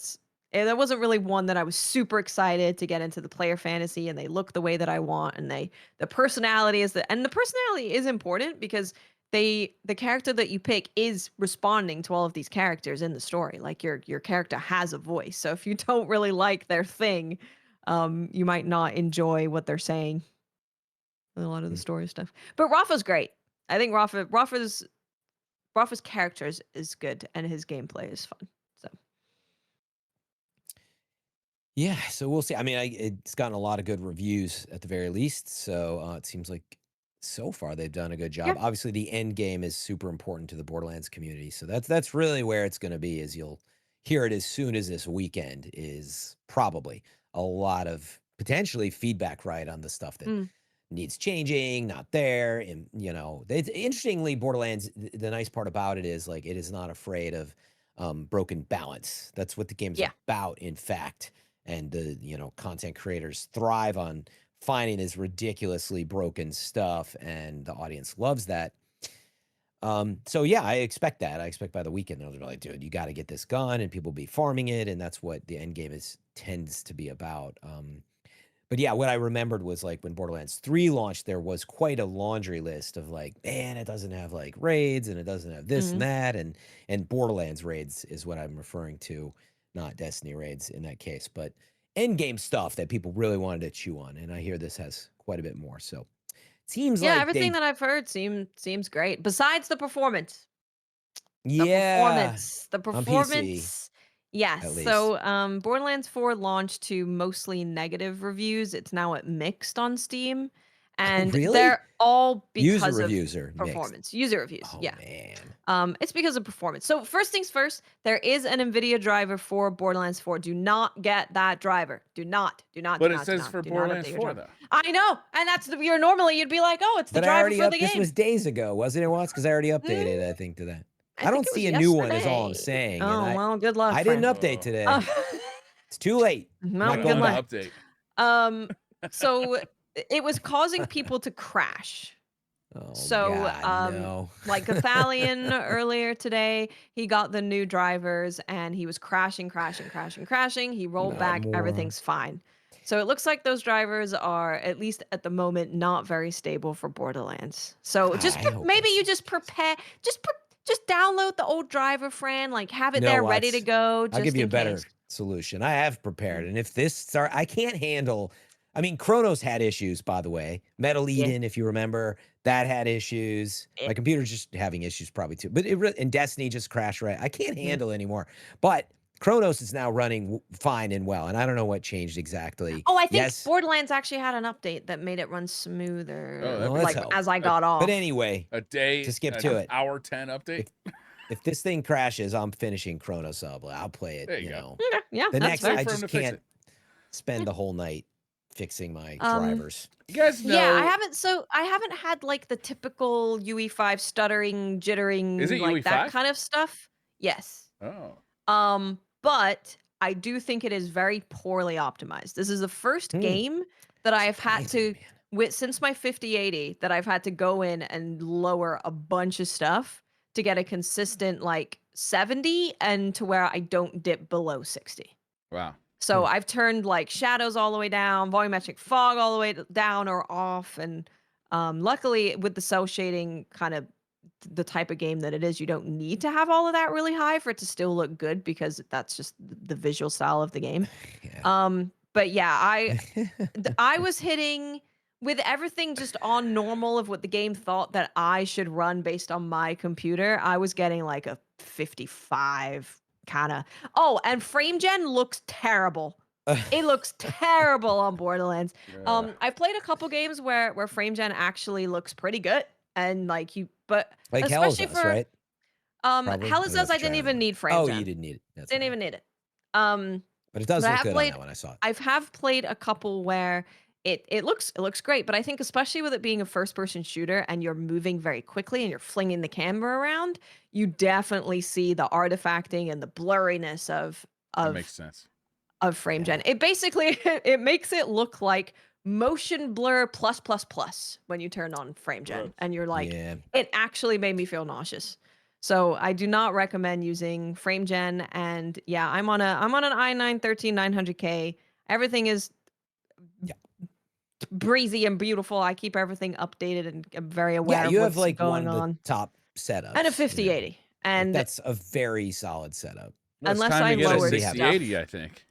there wasn't really one that I was super excited to get into the player fantasy, and they look the way that I want, and the personality and the personality is important because the character that you pick is responding to all of these characters in the story. Like your character has a voice. So if you don't really like their thing, you might not enjoy what they're saying in a lot of the Mm. story stuff. But Rafa's great. I think Rafa's character is good and his gameplay is fun. So Yeah, so we'll see. I mean, it's gotten a lot of good reviews at the very least. So it seems like so far they've done a good job. yeah, Obviously, the end game is super important to the Borderlands community. So that's really where it's going to be. Is you'll hear it as soon as this weekend is probably a lot of potentially feedback, right, on the stuff that mm, needs changing, not there. And interestingly, Borderlands, the nice part about it is like it is not afraid of broken balance. That's what the game's yeah. about, in fact. And the content creators thrive on finding this ridiculously broken stuff, and the audience loves that. So yeah, I expect that. I expect by the weekend they'll be like, dude, you got to get this gun, and people be farming it, and that's what the end game tends to be about. But yeah, what I remembered was like when Borderlands 3 launched, there was quite a laundry list of like, man, it doesn't have like raids, and it doesn't have this and Mm. that, and Borderlands raids is what I'm referring to, not Destiny raids in that case, but end game stuff that people really wanted to chew on, and I hear this has quite a bit more. So it seems Yeah, like everything they, that I've heard seems great. Besides the performance. The yeah, performance. The on PC performance. Yes. at least. So, Borderlands 4 launched to mostly negative reviews. It's now at mixed on Steam, Oh, and really? they're all User because of reviews are mixed. performance. User reviews. Oh Yeah. man. It's because of performance. So, first things first, there is an NVIDIA driver for Borderlands 4. Do not get that driver. Do not. Do not. Do But it not. Do says not. for Do not Borderlands update your 4 driver. though. I know, and that's normally you'd be like, oh, it's the But I driver already for the this game. was days ago, wasn't it, once? Because I already updated, I Mm, think, to that. I I think don't it was see a new one is all I'm yesterday. saying. And Oh, I well, good luck, I didn't friend. update Oh, today. It's too late. I'm Well, I not don't good going want luck. to back. update. So it was causing people to crash. Oh So, God, no. like Gothalion earlier today, he got the new drivers and he was crashing. He rolled Not back, more. everything's fine. So it looks like those drivers are, at least at the moment, not very stable for Borderlands. So God, I hope maybe that's you not just the case. prepare, just download the old driver, Fran. Like have You it know there ready to what? go, I'll give just you a in case. better solution. I have prepared. Mm. And if this start, I can't handle. I mean, Cronos had issues, by the way. Metal Yeah. Eden, if you remember, that had issues. Yeah. My computer's just having issues probably too. But and Destiny just crashed, right? I can't Yeah. handle anymore. But Cronos is now running fine and well. And I don't know what changed exactly. Oh, I think Yes. Borderlands actually had an update that made it run Oh, smoother, that'd Well, be let's like cool. hope. as I A, got But off. anyway, a day, to skip an to it. hour 10 update. If this thing crashes, I'm finishing Chronos up. I'll play it, There you go. Okay, yeah, The that's next, fair. Wait I for him just to fix can't it. spend the whole night fixing my Um, drivers. You guys yeah, know, I haven't had like the typical UE5 stuttering, is jittering, it like that UE5? kind of stuff. Yes. Oh, But I do think it is very poorly optimized. This is the first Hmm. game that I have had Surprising, to man. with since my 5080 that I've had to go in and lower a bunch of stuff to get a consistent like 70 and to where I don't dip below 60. wow. So I've turned like shadows all the way down, volumetric fog all the way down or off, and luckily with the cell shading kind of the type of game that it is, you don't need to have all of that really high for it to still look good because that's just the visual style of the game. Yeah. But yeah, I was hitting with everything just on normal of what the game thought that I should run based on my computer, I was getting like a 55 kind of. Oh, and frame gen looks terrible. It looks terrible on Borderlands. I've played a couple games where frame gen actually looks pretty good, and like but Like Hell's especially Us, for right? Probably. Hell I is don't know Us, if I you didn't tried it or even not. need frame Oh, gen. you didn't need it. That's Didn't right. even need it. Um, But it does but I look have good on played that one. I saw it. I've played a couple where it looks great, but I think especially with it being a first person shooter and you're moving very quickly and you're flinging the camera around, you definitely see the artifacting and the blurriness That makes sense. of frame Yeah. gen. It basically it makes it look like motion blur plus plus plus when you turn on frame gen, Gross. and you're like, Yeah. it actually made me feel nauseous. So I do not recommend using frame gen. And yeah, I'm on an i9 13900K. Everything is Yeah. breezy and beautiful. I keep everything updated and I'm very aware Yeah, of you have what's like going one of the on. top setups. And a you know. 5080. Like, And that's a very solid setup. No, it's unless time I to get a lowered Shouldn't be stuff, 6080, I think.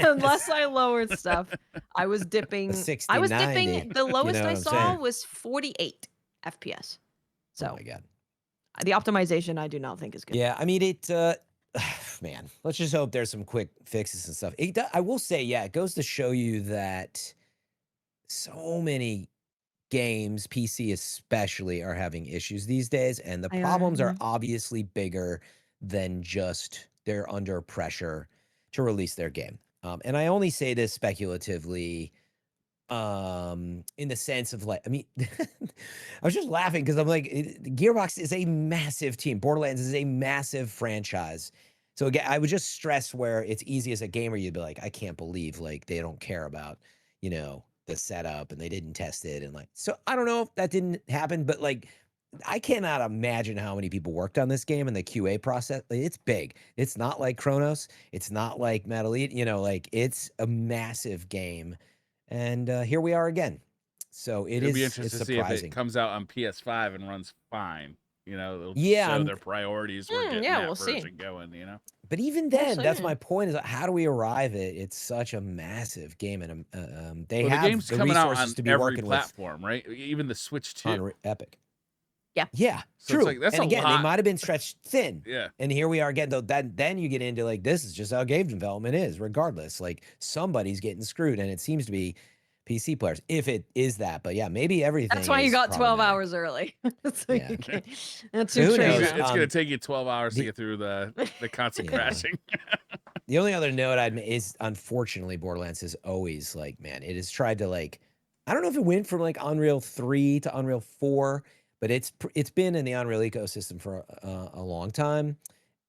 unless I lowered stuff, I was A dipping. I was 6090. dipping. The You lowest know I what I'm saw saying? was 48 FPS. Oh So my god. the optimization I do not think is good. Yeah, I mean it. Man, let's just hope there's some quick fixes and stuff. I will say, yeah, it goes to show you that so many games, PC especially, are having issues these days, and the They are, problems yeah. are obviously bigger than just they're under pressure to release their game. And I only say this speculatively, in the sense of like, I mean, I was just laughing because I'm like, Gearbox is a massive team. Borderlands is a massive franchise. So again, I would just stress where it's easy as a gamer, you'd be like, I can't believe like they don't care about, the setup and they didn't test it. And like, so I don't know if that didn't happen, but like, I cannot imagine how many people worked on this game and the QA process. Like, it's big. It's not like Cronos. It's not like Metal Elite, like it's a massive game. And here we are again. So It'll be it's interesting to see if it surprising. comes out on PS5 and runs fine. It'll Yeah, show their priorities. We're getting yeah, that we'll see. version going, But even We'll then, that's see. my point: is how do we arrive at it? It's such a massive game, and they Well, the have game's the coming out resources on to be every working platform, right? Even the Switch with on 2. Epic. Yeah. Yeah, So true. it's like, that's and a again, they lot. might have been stretched thin. Yeah. And here we are again. Though then you get into like, this is just how game development is. Regardless, like somebody's getting screwed, and it seems to be PC players, if it is that. But yeah, maybe everything. That's why you is got 12 problematic. hours early. So Yeah. you can't, that's So your who knows? trade-off. It's going to take you 12 hours the- to get through the constant Yeah. crashing. The only other note I'd make is, unfortunately, Borderlands has always like, man, it has tried to like, I don't know if it went from like Unreal 3 to Unreal 4, but it's been in the Unreal ecosystem for a long time,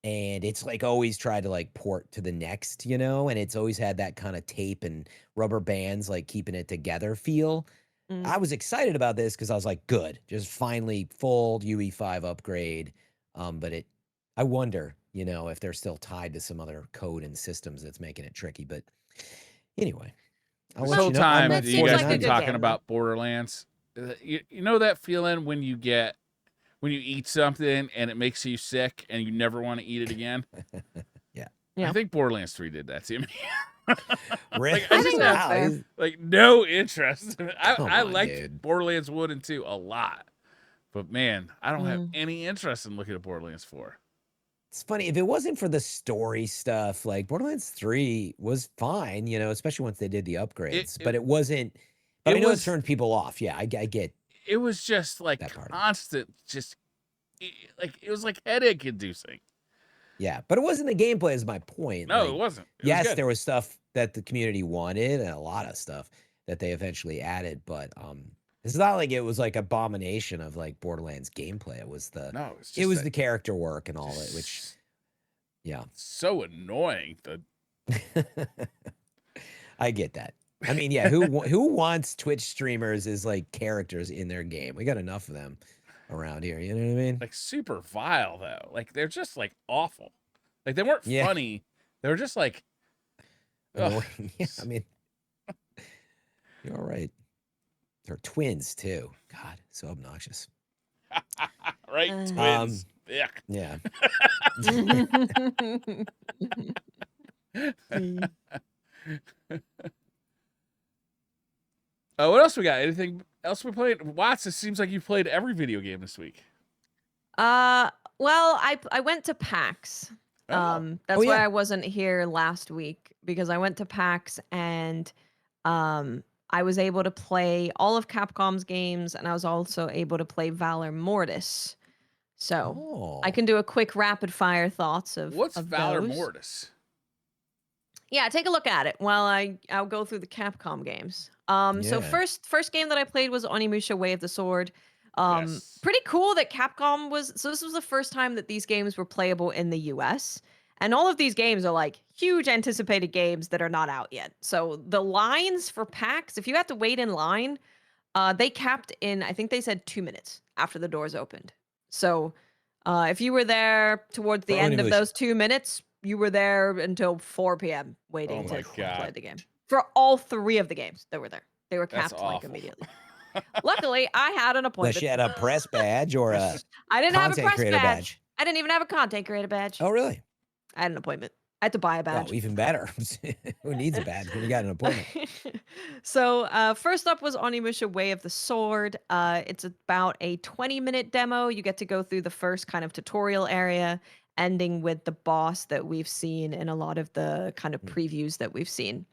and it's like always tried to like port to the next, and it's always had that kind of tape and rubber bands like keeping it together feel. Mm. I was excited about this because I was like, good, just finally full UE5 upgrade. But I wonder, if they're still tied to some other code and systems that's making it tricky. But anyway, I'll This let whole you know. I'm time at that you guys 49. been good talking game, though. about Borderlands, you know that feeling when you eat something and it makes you sick and you never want to eat it again? Yeah. Yeah. I think Borderlands 3 did that to me. Really? I I think that's Wow, fair. he's- Like, no interest. Come I on, liked dude. Borderlands 1 and 2 a lot. But man, I don't have Mm. any interest in looking at Borderlands 4. It's funny, if it wasn't for the story stuff, like Borderlands 3 was fine, especially once they did the upgrades. But it wasn't. But it I know was- it turned people off. Yeah, I get. It was just like That part of it. constant, it was like headache inducing. Yeah, but it wasn't the gameplay, is my point. No, Like, it wasn't. It was yes, good. there was stuff that the community wanted and a lot of stuff that they eventually added, but it's not like it was like abomination of like Borderlands gameplay. It was No, it's just it was that- the character work and all it, which just yeah. so annoying. I get that. I mean, yeah, who wants Twitch streamers as like characters in their game? We got enough of them around here, you know what I mean? Like super vile though. Like they're just like awful. Like they weren't Yeah. funny. They were just like ugh. Annoying. Yeah, I mean, you're all right. They're twins too. God, so obnoxious. Right? Twins. Yuck. Yeah. What else we got? Anything else we played? Watts, it seems like you played every video game this week. Well, I went to PAX. Oh. That's why yeah. I wasn't here last week because I went to PAX and I was able to play all of Capcom's games and I was also able to play Valor Mortis. So I Oh. can do a quick rapid fire thoughts of What's of Valor those. Mortis? Yeah, take a look at it while I'll go through the Capcom games. So Yeah. first game that I played was Onimusha Way of the Sword. Yes. Pretty cool that Capcom was. So this was the first time that these games were playable in the U.S. And all of these games are like huge anticipated games that are not out yet. So the lines for PAX, if you had to wait in line, they capped in, I think they said 2 minutes after the doors opened. So if you were there towards the For end of Onimusha. those 2 minutes, you were there until 4 p.m. waiting Oh my to God. play the game. For all three of the games that were there. They were That's capped like awful. immediately. Luckily, I had an Unless appointment. you had a press badge or a I didn't have a content press creator badge. I didn't even have a content creator badge. Oh, really? I had an appointment. I had to buy a badge. Oh, even better. Who needs a badge when you got an appointment? So first up was Onimusha Way of the Sword. It's about a 20-minute demo. You get to go through the first kind of tutorial area, ending with the boss that we've seen in a lot of the kind of previews that we've seen.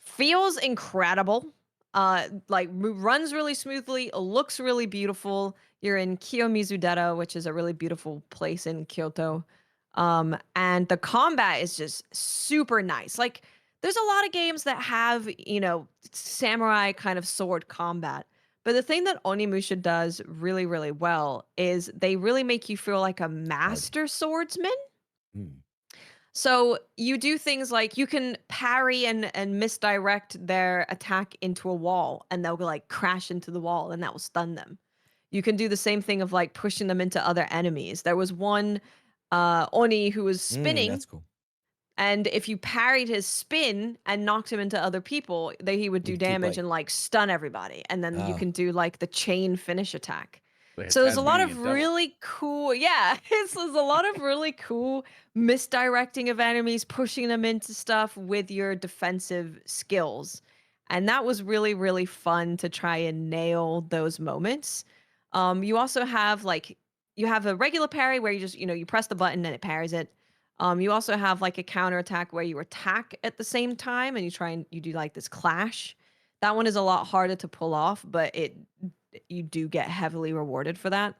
Feels incredible. Like runs really smoothly, looks really beautiful. You're in Kiyomizudera, which is a really beautiful place in Kyoto. And the combat is just super nice. Like there's a lot of games that have, samurai kind of sword combat. But the thing that Onimusha does really, really well is they really make you feel like a master swordsman. Hmm. So you do things like you can parry and misdirect their attack into a wall and they'll like crash into the wall and that will stun them. You can do the same thing of like pushing them into other enemies. There was one Oni who was spinning, That's cool. and if you parried his spin and knocked him into other people, he would do You'd keep, damage like- and like stun everybody. And then you Oh. can do like the chain finish attack. Like So there's a lot Tasmanian of devil. really cool, yeah, there's a lot of really cool misdirecting of enemies, pushing them into stuff with your defensive skills. And that was really, really fun to try and nail those moments. You also have you have a regular parry where you just, you press the button and it parries it. You also have like a counter attack where you attack at the same time and you do like this clash. That one is a lot harder to pull off, but you do get heavily rewarded for that.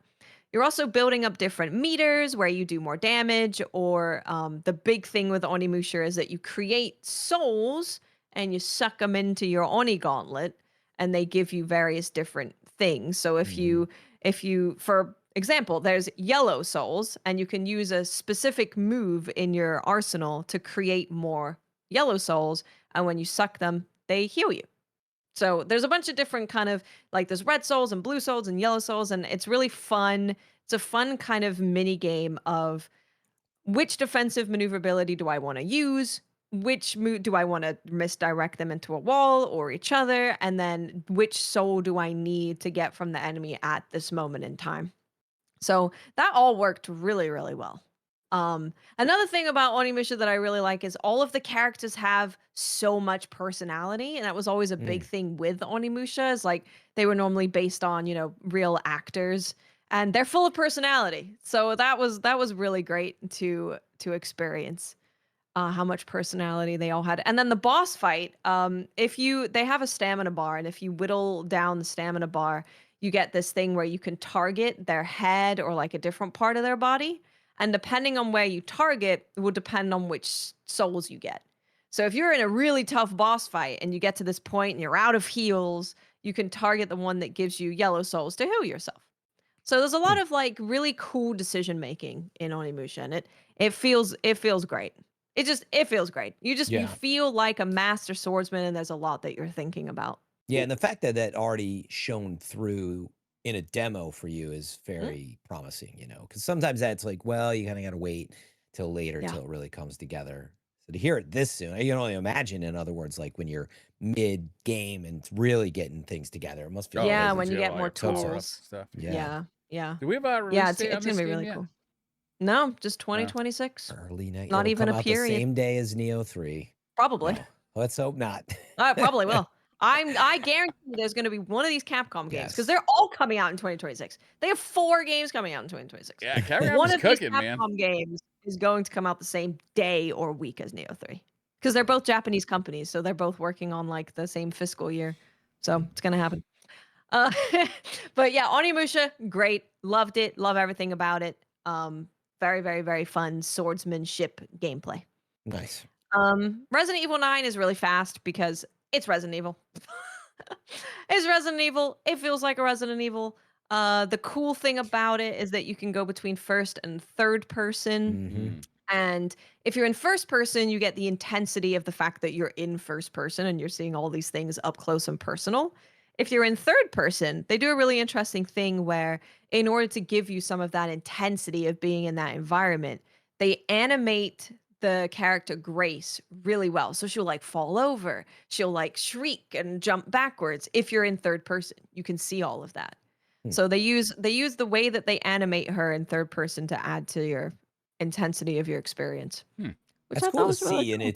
You're also building up different meters where you do more damage, or the big thing with Onimusha is that you create souls and you suck them into your Oni gauntlet, and they give you various different things. So if you, for example, there's yellow souls, and you can use a specific move in your arsenal to create more yellow souls, and when you suck them, they heal you. So there's a bunch of different kind of like there's red souls and blue souls and yellow souls, and it's really fun. It's a fun kind of mini game of which defensive maneuverability do I want to use? Which do I want to misdirect them into a wall or each other? And then which soul do I need to get from the enemy at this moment in time? So that all worked really, really well. Another thing about Onimusha that I really like is all of the characters have so much personality, and that was always a big thing with Onimusha. Is like they were normally based on real actors, and they're full of personality. So that was really great to experience. How much personality they all had. And then the boss fight, they have a stamina bar, and if you whittle down the stamina bar, you get this thing where you can target their head or like a different part of their body. And depending on where you target, it will depend on which souls you get. So if you're in a really tough boss fight and you get to this point and you're out of heals, you can target the one that gives you yellow souls to heal yourself. So there's a lot of like really cool decision making in Onimusha, and it feels great. It feels great. You feel like a master swordsman, and there's a lot that you're thinking about. Yeah, and the fact that that already shown through in a demo for you is very promising, because sometimes that's like, well, you kind of got to wait till later till it really comes together. So to hear it this soon, you can only imagine, in other words, like when you're mid game and really getting things together, it must feel Yeah, amazing. when you get all more your power-ups and tools. stuff. Yeah. Do we have a release Yeah, date on it's this gonna be game really yet? cool. No, just 2026. Early next, Not it'll even come a out period. the same day as Neo 3. Probably. No, let's hope not. Probably will. I guarantee you there's going to be one of these Capcom games Yes. because they're all coming out in 2026. They have 4 games coming out in 2026. Yeah, Capcom One is of these cooking, man. Capcom games is going to come out the same day or week as Neo 3 because they're both Japanese companies, so they're both working on like the same fiscal year. So it's going to happen. Uh, but yeah, Onimusha, great. Loved it. Love everything about it. Very, very, very fun swordsmanship gameplay. Nice. Resident Evil 9 is really fast because it's Resident Evil. It's Resident Evil. It feels like a Resident Evil. The cool thing about it is that you can go between first and third person. Mhm. And if you're in first person, you get the intensity of the fact that you're in first person and you're seeing all these things up close and personal. If you're in third person, they do a really interesting thing where, in order to give you some of that intensity of being in that environment, they animate the character Grace really well. So she'll like fall over, she'll like shriek and jump backwards. If you're in third person, you can see all of that. Hmm. So they use the way that they animate her in third person to add to your intensity of your experience. Which That's I cool thought to was really see, and cool.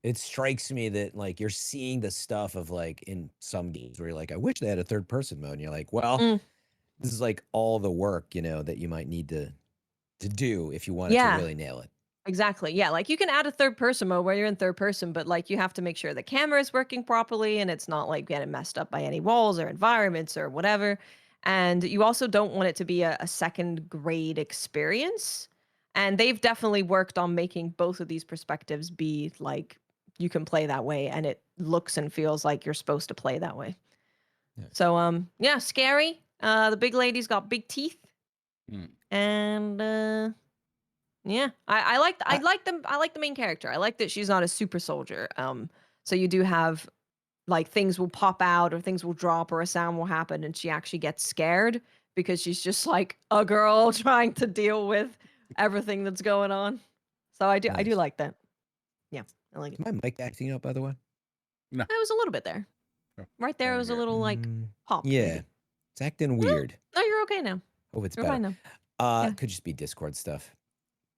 it strikes me that like you're seeing the stuff of like in some games where you're like, I wish they had a third person mode, and you're like, well, Mm. this is like all the work, you know, that you might need to do if you wanted to Yeah. really nail it. Exactly. Yeah, like you can add a third person mode where you're in third person, but like you have to make sure the camera is working properly and it's not like getting messed up by any walls or environments or whatever. And you also don't want it to be a second grade experience. And they've definitely worked on making both of these perspectives be like you can play that way and it looks and feels like you're supposed to play that way. Nice. So yeah, scary. The big lady's got big teeth. Hmm. And yeah, I like the main character. I like that she's not a super soldier. So you do have like things will pop out or things will drop or a sound will happen and she actually gets scared because she's just like a girl trying to deal with everything that's going on. So I do Nice. like that. Yeah, I like it. Is my mic acting up, by the way? No. I was a little bit there. Oh, Right there same was a here. little like pop. Yeah, maybe. it's acting weird. No, you're okay now. Hope it's You're better. fine now. Yeah. Could just be Discord stuff.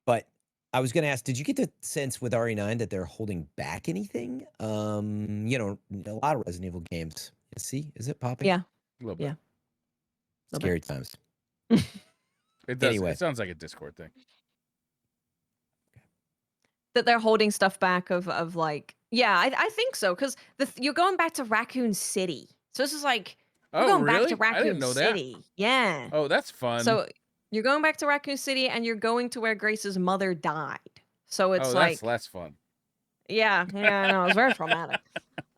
But I was going to ask, did you get the sense with RE9 that they're holding back anything? You know, a lot of Resident Evil games. See, is it popping? Yeah. A little bit. Yeah. Little Scary times. It does. Anyway. It sounds like a Discord thing. That they're holding stuff back of like, yeah, I think so because you're going back to Raccoon City, so this is like we're Oh, going back really? to I didn't Raccoon know that. City. Yeah. Oh, that's fun. So you're going back to Raccoon City and you're going to where Grace's mother died. So it's oh, like, that's less fun. yeah, I know, it's very traumatic.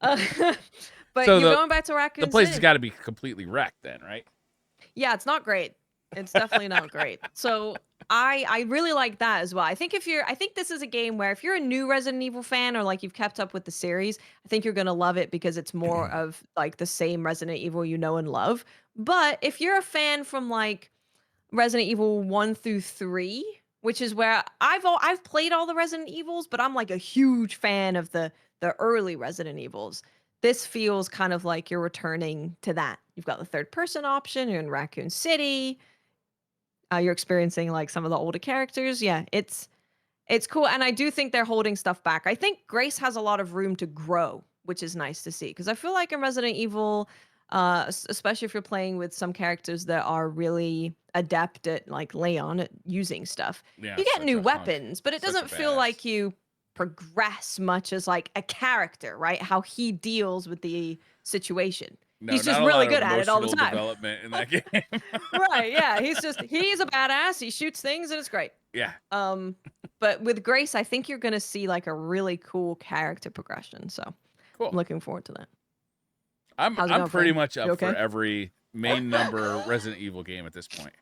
But So you're going back to Raccoon The place City. has got to be completely wrecked then, right? Yeah, it's not great. It's definitely not great. So I really like that as well. I think this is a game where if you're a new Resident Evil fan or like you've kept up with the series, I think you're gonna love it because it's more of like the same Resident Evil you know and love. But if you're a fan from like Resident Evil 1 through 3, which is where I've played all the Resident Evils, but I'm like a huge fan of the early Resident Evils. This feels kind of like you're returning to that. You've got the third person option, you're in Raccoon City. You're experiencing like some of the older characters. Yeah, it's cool, and I do think they're holding stuff back. I think Grace has a lot of room to grow, which is nice to see because I feel like in Resident Evil, especially if you're playing with some characters that are really adept at like Leon at using stuff, Yeah. you get such new a hunk. weapons, but it Such a doesn't feel badass. like you progress much as like a character, right? How he deals with the situation. No, He's not just a really lot of good at it all the emotional time. development in that game. Right, yeah. He's a badass. He shoots things and it's great. Yeah. But with Grace, I think you're gonna see like a really cool character progression. So Cool. I'm looking forward to that. I'm How's it going, pretty Fran? much up You okay? for every main number Resident Evil game at this point.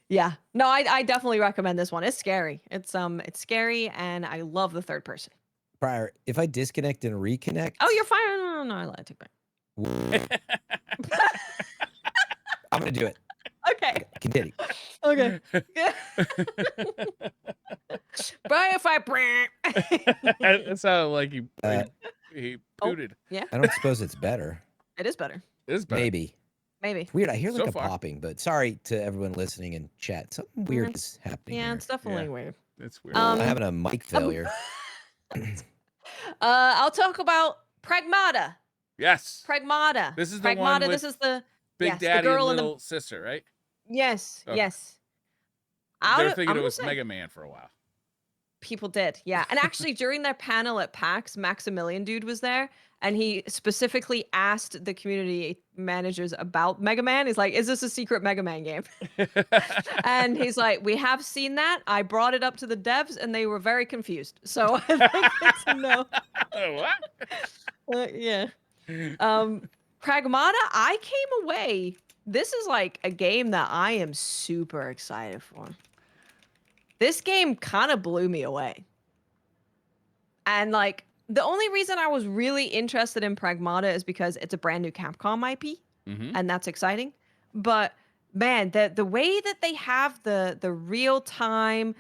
Yeah. No, I definitely recommend this one. It's scary. It's scary and I love the third person. Briar, if I disconnect and reconnect. Oh, you're fine. No, I let it take back. I'm going to do it. Okay. Continue. Okay. Briar, if I It sounded like he pooted. yeah, I don't suppose it's better. it is better. It is better. Maybe. Maybe. It's weird. I hear So like a far. popping, but sorry to everyone listening in chat. Something weird is happening Yeah, here. it's definitely Yeah. weird. It's weird. I'm having a mic failure. I'll talk about Pragmata. Yes. Pragmata. This is the one Pragmata. with This is the Big yes, the Daddy and girl in the little sister, right? yes, Okay. yes. They're thinking I'm it gonna was say Mega Man for a while. people did, yeah. And actually, during their panel at PAX, Maximilian Dude was there, and he specifically asked the community managers about Mega Man. He's like, "Is this a secret Mega Man game?" And he's like, "We have seen that. I brought it up to the devs, and they were very confused. So I think it's a no." What? Yeah. Pragmata, I came away. This is like a game that I am super excited for. This game kind of blew me away. And like the only reason I was really interested in Pragmata is because it's a brand new Capcom IP, Mm-hmm. and that's exciting. But man, the way that they have the real time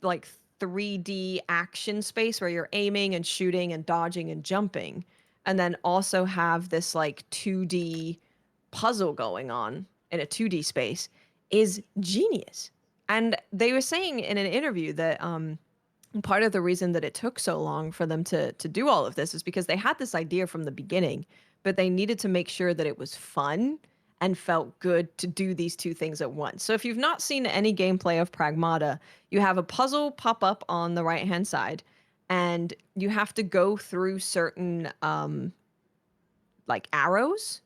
like 3D action space where you're aiming and shooting and dodging and jumping, and then also have this like 2D puzzle going on in a 2D space is genius. And they were saying in an interview that part of the reason that it took so long for them to do all of this is because they had this idea from the beginning, but they needed to make sure that it was fun and felt good to do these two things at once. So if you've not seen any gameplay of Pragmata, you have a puzzle pop up on the right hand side, and you have to go through certain like arrows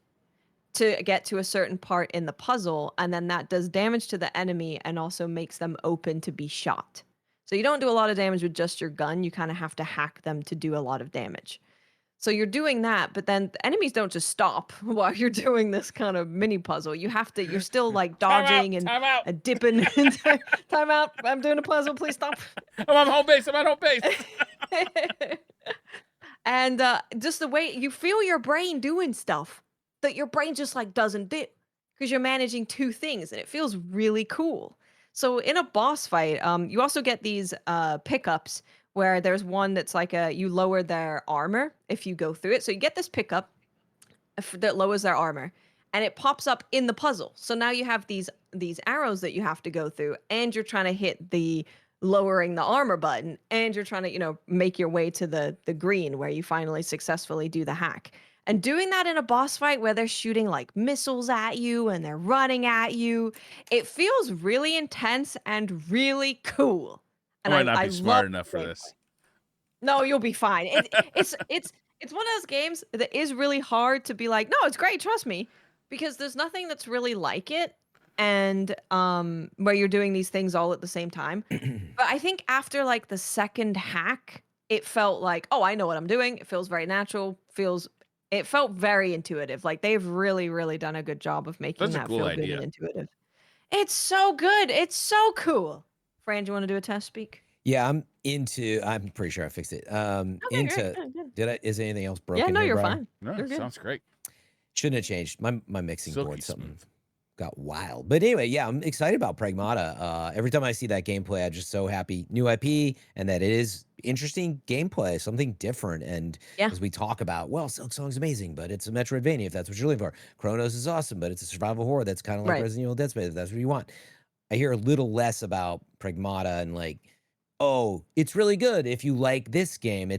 to get to a certain part in the puzzle, and then that does damage to the enemy and also makes them open to be shot. So you don't do a lot of damage with just your gun. You kind of have to hack them to do a lot of damage. So you're doing that, but then the enemies don't just stop while you're doing this kind of mini puzzle. You're still like dodging Time out. and dipping. Time out. I'm doing a puzzle. Please stop. I'm on home base. I'm on home base. And just the way you feel your brain doing stuff that your brain just like doesn't do because you're managing two things, and it feels really cool. So in a boss fight, you also get these pickups where there's one that's like you lower their armor if you go through it. So you get this pickup that lowers their armor, and it pops up in the puzzle. So now you have these arrows that you have to go through, and you're trying to hit the lowering the armor button, and you're trying to make your way to the green where you finally successfully do the hack. And doing that in a boss fight where they're shooting like missiles at you and they're running at you, it feels really intense and really cool. I And might not I be smart love enough the for gameplay. this. No, you'll be fine. It's one of those games that is really hard to be like, no, it's great, trust me, because there's nothing that's really like it, and where you're doing these things all at the same time. But I think after like the second hack, it felt like, oh, I know what I'm doing. It feels very natural. It felt very intuitive. Like they've really, really done a good job of making That's a that cool feel good idea. and intuitive. It's so good. It's so cool. Fran, do you want to do a test speak? Yeah, I'm pretty sure I fixed it. Okay, great. Good. Is anything else Yeah, broken no, here, you're Briar? fine. No, You're good. sounds great. Shouldn't have changed. My mixing Silky board, something smooth. got wild. But anyway, yeah, I'm excited about Pragmata. Every time I see that gameplay, I'm just so happy. New IP, and that it is interesting gameplay, something different. And Yeah. as we talk about, well, Silksong's amazing, but it's a Metroidvania if that's what you're looking for. Cronos is awesome, but it's a survival horror that's kind of like Right. Resident Evil Dead Space if that's what you want. I hear a little less about Pragmata and like, oh, it's really good if you like this game.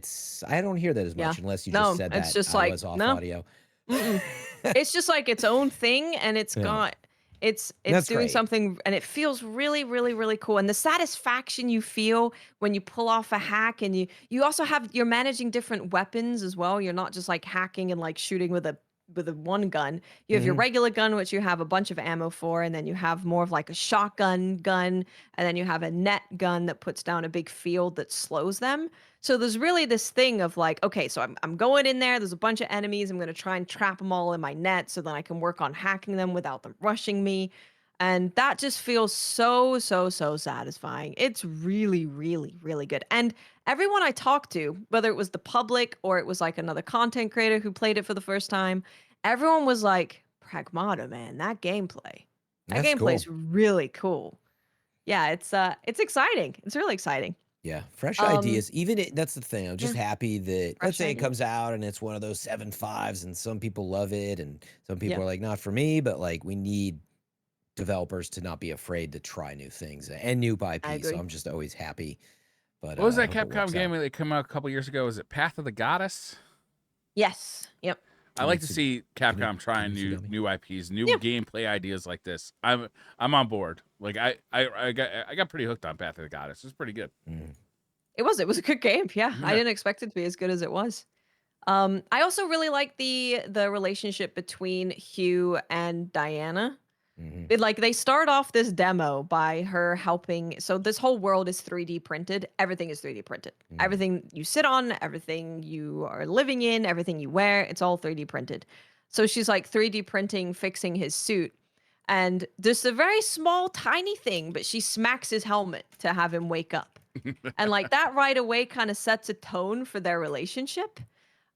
I don't hear that as Yeah. much unless you No, just said it's that just I like, was off no. audio. Mm-mm. It's just like its own thing, and it's Yeah. got it's That's doing great. something, and it feels really, really, really cool. And the satisfaction you feel when you pull off a hack, and you also you're managing different weapons as well. You're not just like hacking and like shooting with a one gun. You have your Mhm. regular gun, which you have a bunch of ammo for, and then you have more of like a shotgun gun, and then you have a net gun that puts down a big field that slows them. So there's really this thing of like, okay, so I'm going in there. There's a bunch of enemies. I'm going to try and trap them all in my net so then I can work on hacking them without them rushing me. And that just feels so, so, so satisfying. It's really, really, really good. And everyone I talked to, whether it was the public or it was like another content creator who played it for the first time, everyone was like, Pragmata, man, that gameplay. That That's gameplay cool. is really cool. Yeah, it's exciting. It's really exciting. Yeah, fresh Um, ideas. That's the thing. I'm just happy that let's fresh say it ideas. comes out and it's one of those 7.5s, and some people love it, and some people Yeah. are like, not for me. But like, we need developers to not be afraid to try new things and new I IP. So agree. I'm just always happy. But What was I that hope it Capcom works game out. that came out a couple years ago? Was it Path of the Goddess? Yes. Yep. I like to see Capcom trying new IPs, new gameplay ideas like this. I'm on board. Like I got pretty hooked on Path of the Goddess. It's pretty good. It was a good game. Yeah, I Yeah. didn't expect it to be as good as it was. I also really like the relationship between Hugh and Diana. They start off this demo by her helping. So this whole world is 3D printed. Everything is 3D printed. Everything you sit on, everything you are living in, everything you wear, it's all 3D printed. So she's like 3D printing, fixing his suit. And just a very small, tiny thing, but she smacks his helmet to have him wake up. And like that right away kind of sets a tone for their relationship.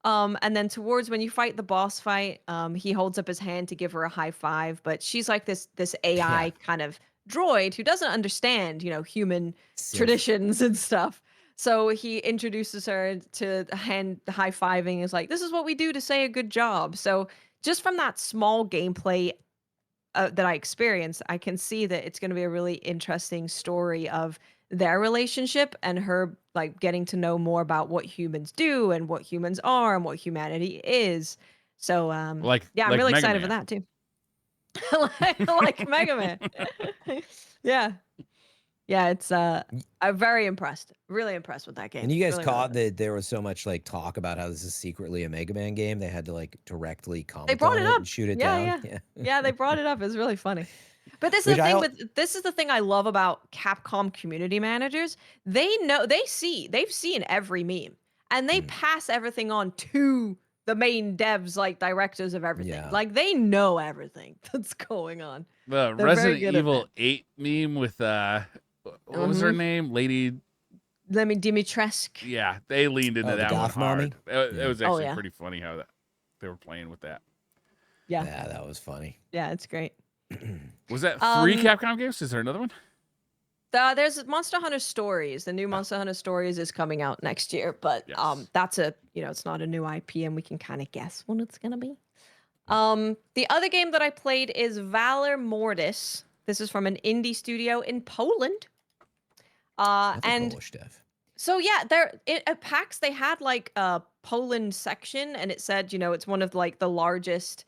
And then towards when you fight the boss fight, he holds up his hand to give her a high five, but she's like this AI kind of droid who doesn't understand, human traditions and stuff. So he introduces her to hand high fiving. Is like, this is what we do to say a good job. So just from that small gameplay that I experienced, I can see that it's going to be a really interesting story of their relationship and her like getting to know more about what humans do and what humans are and what humanity is. So I'm really Mega excited Man. for that too. like Mega Man. Yeah. It's I'm very impressed. Really impressed with that game. And you guys really, caught really that there was so much like talk about how this is secretly a Mega Man game. They had to like directly comment they brought on it it up and shoot it yeah, down. Yeah, they brought it up. It's really funny. But this is the thing this is the thing I love about Capcom community managers. They've seen every meme and they pass everything on to the main devs, like directors of everything. Yeah. Like they know everything that's going on. The They're Resident very good at Evil that. 8 meme with what was her name? Lady Dimitrescu. Yeah, they leaned into the that one goth mommy? hard. It was actually yeah. pretty funny how they were playing with that. Yeah. Yeah, that was funny. Yeah, it's great. Was that 3 Capcom games? Is there another one? There's Monster Hunter Stories. The new Monster Hunter Stories is coming out next year, but that's it's not a new IP and we can kind of guess what it's going to be. The other game that I played is Valor Mortis. This is from an indie studio in Poland. And Polish dev. so yeah, at PAX they had like a Poland section and it said, it's one of like the largest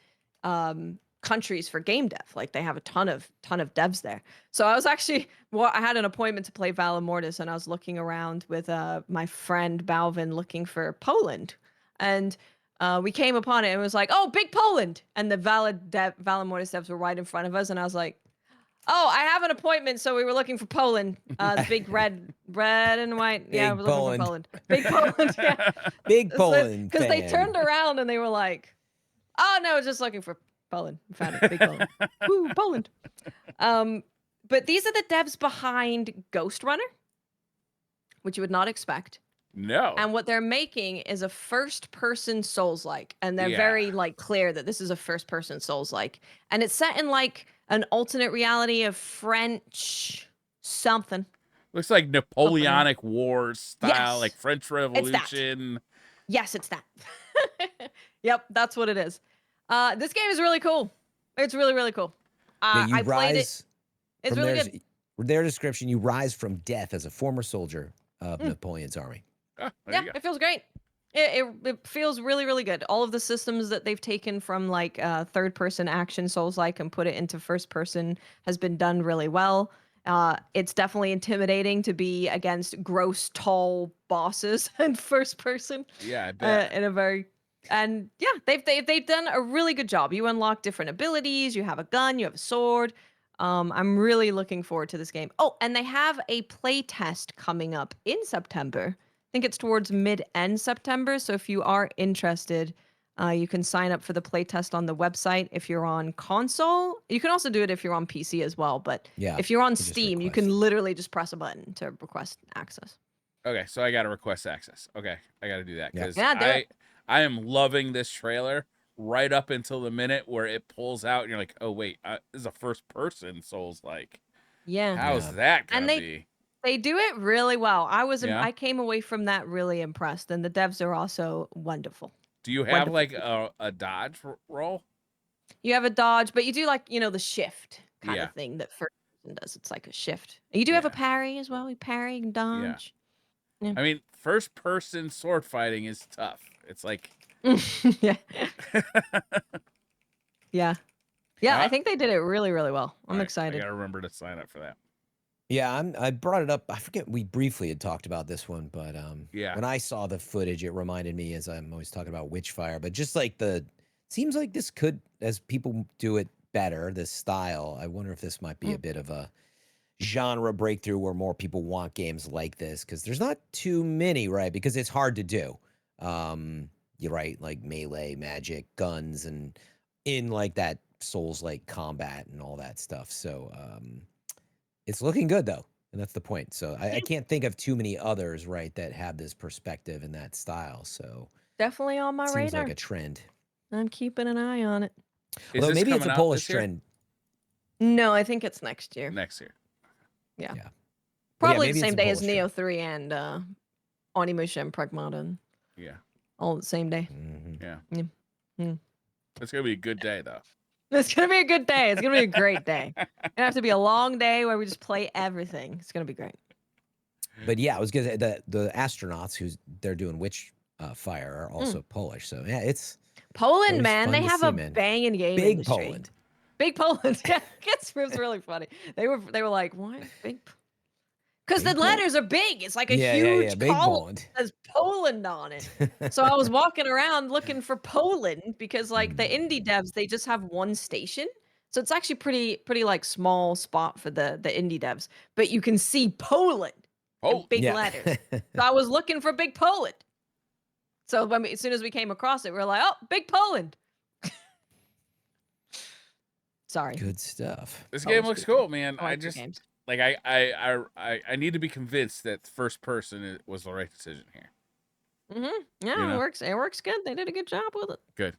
countries for game dev. Like they have a ton of devs there. So I was actually I had an appointment to play Valor Mortis and I was looking around with my friend Balvin looking for Poland. And we came upon it and it was like, oh, big Poland. And the Valor Mortis devs were right in front of us and I was like, oh, I have an appointment, so we were looking for Poland. The big red and white. Yeah, we're looking for Poland. Big Poland. Yeah. Big Poland. Because they turned around and they were like, "Oh no, we're just looking for Poland. We found it. Big Poland. Woo, Poland." But these are the devs behind Ghost Runner, which you would not expect. No. And what they're making is a first-person Souls-like, and they're very like clear that this is a first-person Souls-like, and it's set in like an alternate reality of French something. Looks like Napoleonic Wars style, like French Revolution. Yes, it's that. Yep, that's what it is. This game is really cool. It's really, really cool. I played it. It's really good. Their description, you rise from death as a former soldier of Napoleon's army. Oh, yeah, it feels great. It feels really, really good. All of the systems that they've taken from like third-person action Souls-like and put it into first-person has been done really well. It's definitely intimidating to be against gross, tall bosses in first-person. Yeah, I bet. They've done a really good job. You unlock different abilities. You have a gun. You have a sword. I'm really looking forward to this game. Oh, and they have a play test coming up in September. I think it's towards mid-end September. So if you are interested, you can sign up for the playtest on the website if you're on console. You can also do it if you're on PC as well. But if you're on Steam, you can literally just press a button to request access. Okay, so I got to request access. Okay, I got to do that because I am loving this trailer right up until the minute where it pulls out and you're like, oh, wait, this is a first-person Souls-like. Yeah. How's that going to be? They do it really well. I came away from that really impressed, and the devs are also wonderful. Do you have like a dodge roll? You have a dodge, but you do like, the shift kind of thing that first person does. It's like a shift. And you do have a parry as well. You parry and dodge. Yeah. I mean, first person sword fighting is tough. It's like Yeah. Yeah. Yeah, I Uh, think they did it really, really well. I'm I excited. gotta remember to sign up for that. Yeah, I brought it up. I forget we briefly had talked about this one, but Yeah. when I saw the footage, it reminded me, as I'm always talking about Witchfire, but just like seems like this could, as people do it better, this style. I wonder if this might be a bit of a genre breakthrough where more people want games like this, because there's not too many, right? Because it's hard to do. You're right, like melee, magic, guns, and in like that Souls-like combat and all that stuff. So it's looking good though, and that's the point. So I can't think of too many others, right, that have this perspective and that style. So Definitely on my seems radar. like a trend. I'm keeping an eye on it. Is Although this maybe it's a coming out Polish this year? trend. No, I think it's next year. Next year. Yeah. But yeah, Probably the maybe it's same a day as Polish Neo trend. 3 and Onimusha and Pragmata. Yeah. All the same day. Yeah. Mm. It's gonna be a good day though. It's gonna be a good day. It's gonna be a great day. It's gonna have to be a long day where we just play everything. It's gonna be great. But yeah, I was gonna say the astronauts they're doing Fire are also Polish. So yeah, it's Poland, always man, fun they to have see, a man. banging game Big industry. Poland. Big Poland. Yeah, it was really funny. They were like, why big? Because the Big Poland? letters are big. It's like a Yeah, huge Big column Poland. that says Poland on it. So I was walking around looking for Poland because like the indie devs, they just have one station. So it's actually pretty like small spot for the indie devs. But you can see Poland in Oh, big Yeah. letters. So I was looking for Big Poland. So as soon as we came across it, we are like, oh, Big Poland. Sorry. Good stuff. this Polish game looks people. cool, man. I I like their just games. like I need to be convinced that first person was the right decision here. Yeah, You know? it works. It works good. They did a good job with it. Good.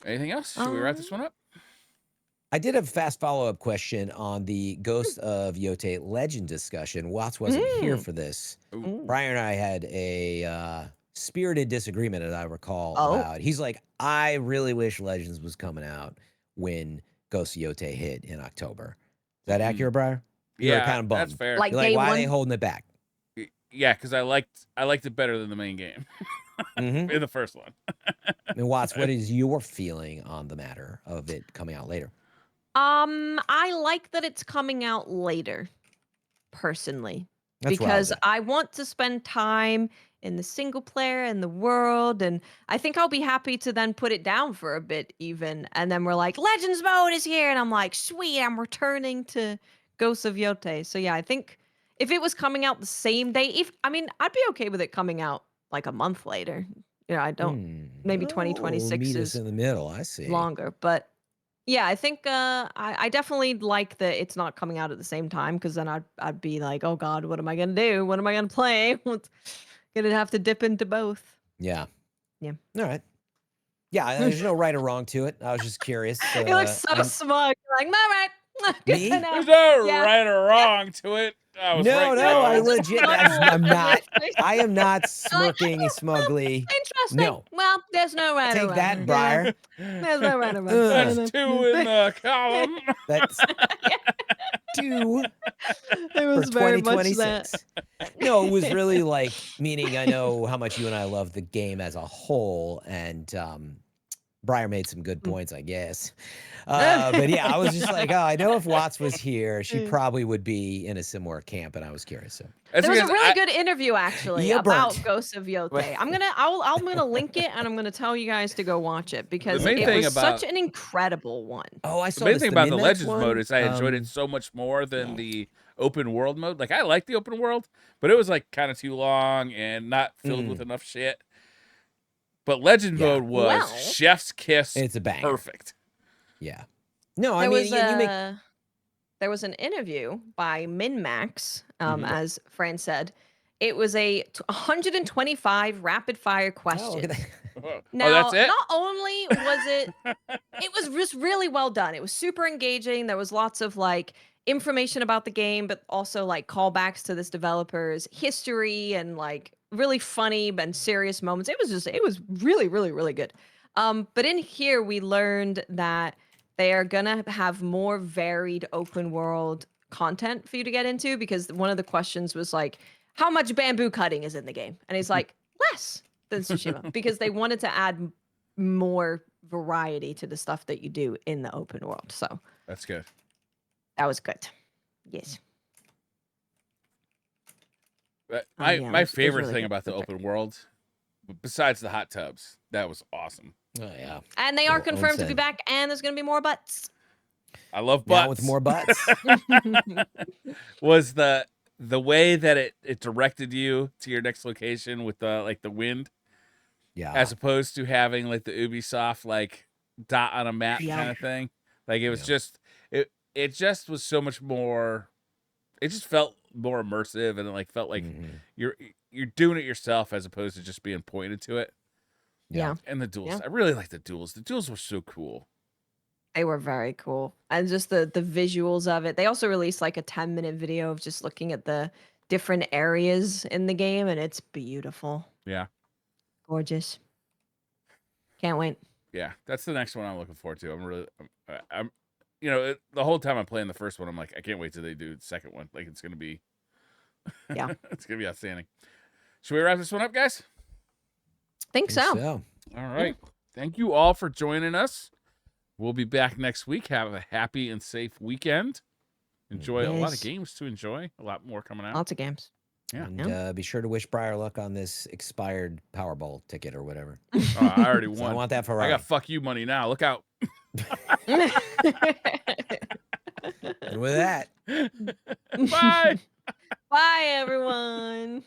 Anything else? Should we wrap this one up? I did have a fast follow-up question on the Ghost of Yotei Legend discussion. Watts wasn't here for this. Ooh. Briar and I had a spirited disagreement, as I recall, Oh. about. He's like, I really wish Legends was coming out when Ghost of Yotei hit in October. Is that accurate, Briar? You're Yeah, kind of bummed. that's fair. Like You're like, day why are one. they holding it back? Yeah, because I liked it better than the main game Mhm. in the first one. And Watts, what is your feeling on the matter of it coming out later? I like that it's coming out later, personally, That's where I was because at. I want to spend time in the single player and the world, and I think I'll be happy to then put it down for a bit even, and then we're like, Legends mode is here, and I'm like, sweet, I'm returning to Ghosts of Yotei. So yeah, I think if it was coming out the same day, I'd be okay with it coming out like a month later. I don't. Maybe Oh, 2026 meet us is in the middle. I see. longer, but yeah, I think I definitely like that it's not coming out at the same time, because then I'd be like, oh God, what am I gonna do? What am I gonna play? Gonna have to dip into both. Yeah. Yeah. All right. Yeah, there's no right or wrong to it. I was just curious. He looks so smug. Like, all right, good Me? to know. There's no Yeah. right or wrong to it. I was No, right. no, I though. legit. I'm not. I am not smirking smugly. Interesting. No. Well, there's no right or Take wrong. that, Briar. There's no right or wrong. That's 2 in the column. That's 2 It for was very much that. 2026. No, it was really like, meaning I know how much you and I love the game as a whole, and Briar made some good points, I guess. But yeah, I was just like, oh, I know if Watts was here, she probably would be in a similar camp, and I was curious. So That's There was a because really good interview actually You about burnt. Ghosts of Yotei. I'm gonna link it, and I'm gonna tell you guys to go watch it, because main it thing was about- such an incredible one. Oh, I The saw main this, thing about the Midnights Legends one. mode is I enjoyed it so much more than the open world mode. Like I like the open world, but it was like kind of too long and not filled with enough shit. But Legend mode was Well, chef's kiss. It's a banger. Perfect. Yeah. No, I There mean, was you make there was an interview by MinMax, Mhm. as Fran said. It was a 125 rapid fire Oh, questions. look at that. Oh, Now, that's it? not only was it was just really well done. It was super engaging. There was lots of like information about the game, but also like callbacks to this developer's history and like really funny and serious moments. It was really, really, really good. But in here we learned that they are gonna have more varied open world content for you to get into, because one of the questions was like, how much bamboo cutting is in the game? And he's like, less than Tsushima, because they wanted to add more variety to the stuff that you do in the open world. So That's good. that was good. Yes. But Oh, my yeah, my it was favorite really thing good. about the Okay. open world, besides the hot tubs, that was awesome. Oh yeah. And they are Well, confirmed to be onsen. back, and there's going to be more butts. I love butts. Now with more butts. Was the way that it directed you to your next location with the like the wind, Yeah. as opposed to having like the Ubisoft like dot on a map Yeah. kind of thing. Like it was Yeah. just it just was so much more. It just felt more immersive, and it like felt like Mhm. you're doing it yourself as opposed to just being pointed to it. Yeah. And the duels, Yeah. I really like the duels. The duels were so cool. They were very cool. And just the visuals of it. They also released like a 10-minute video of just looking at the different areas in the game, and it's beautiful. Yeah, Gorgeous. Can't wait. yeah, that's the next one I'm looking forward to. I'm you know, the whole time I'm playing the first one, I'm like, I can't wait till they do the second one. Like it's gonna be, Yeah. it's gonna be outstanding. Should we wrap this one up, guys? Think so. All right. Thank you all for joining us. We'll be back next week. Have a happy and safe weekend. Enjoy a lot of Yes. games to enjoy. A lot more coming out. Lots of games. Yeah. And be sure to wish Briar luck on this expired Powerball ticket or whatever. Oh, I already 'Cause I won. want that I Ferrari. got fuck you money now. Look out. And with that. Bye. Bye, everyone.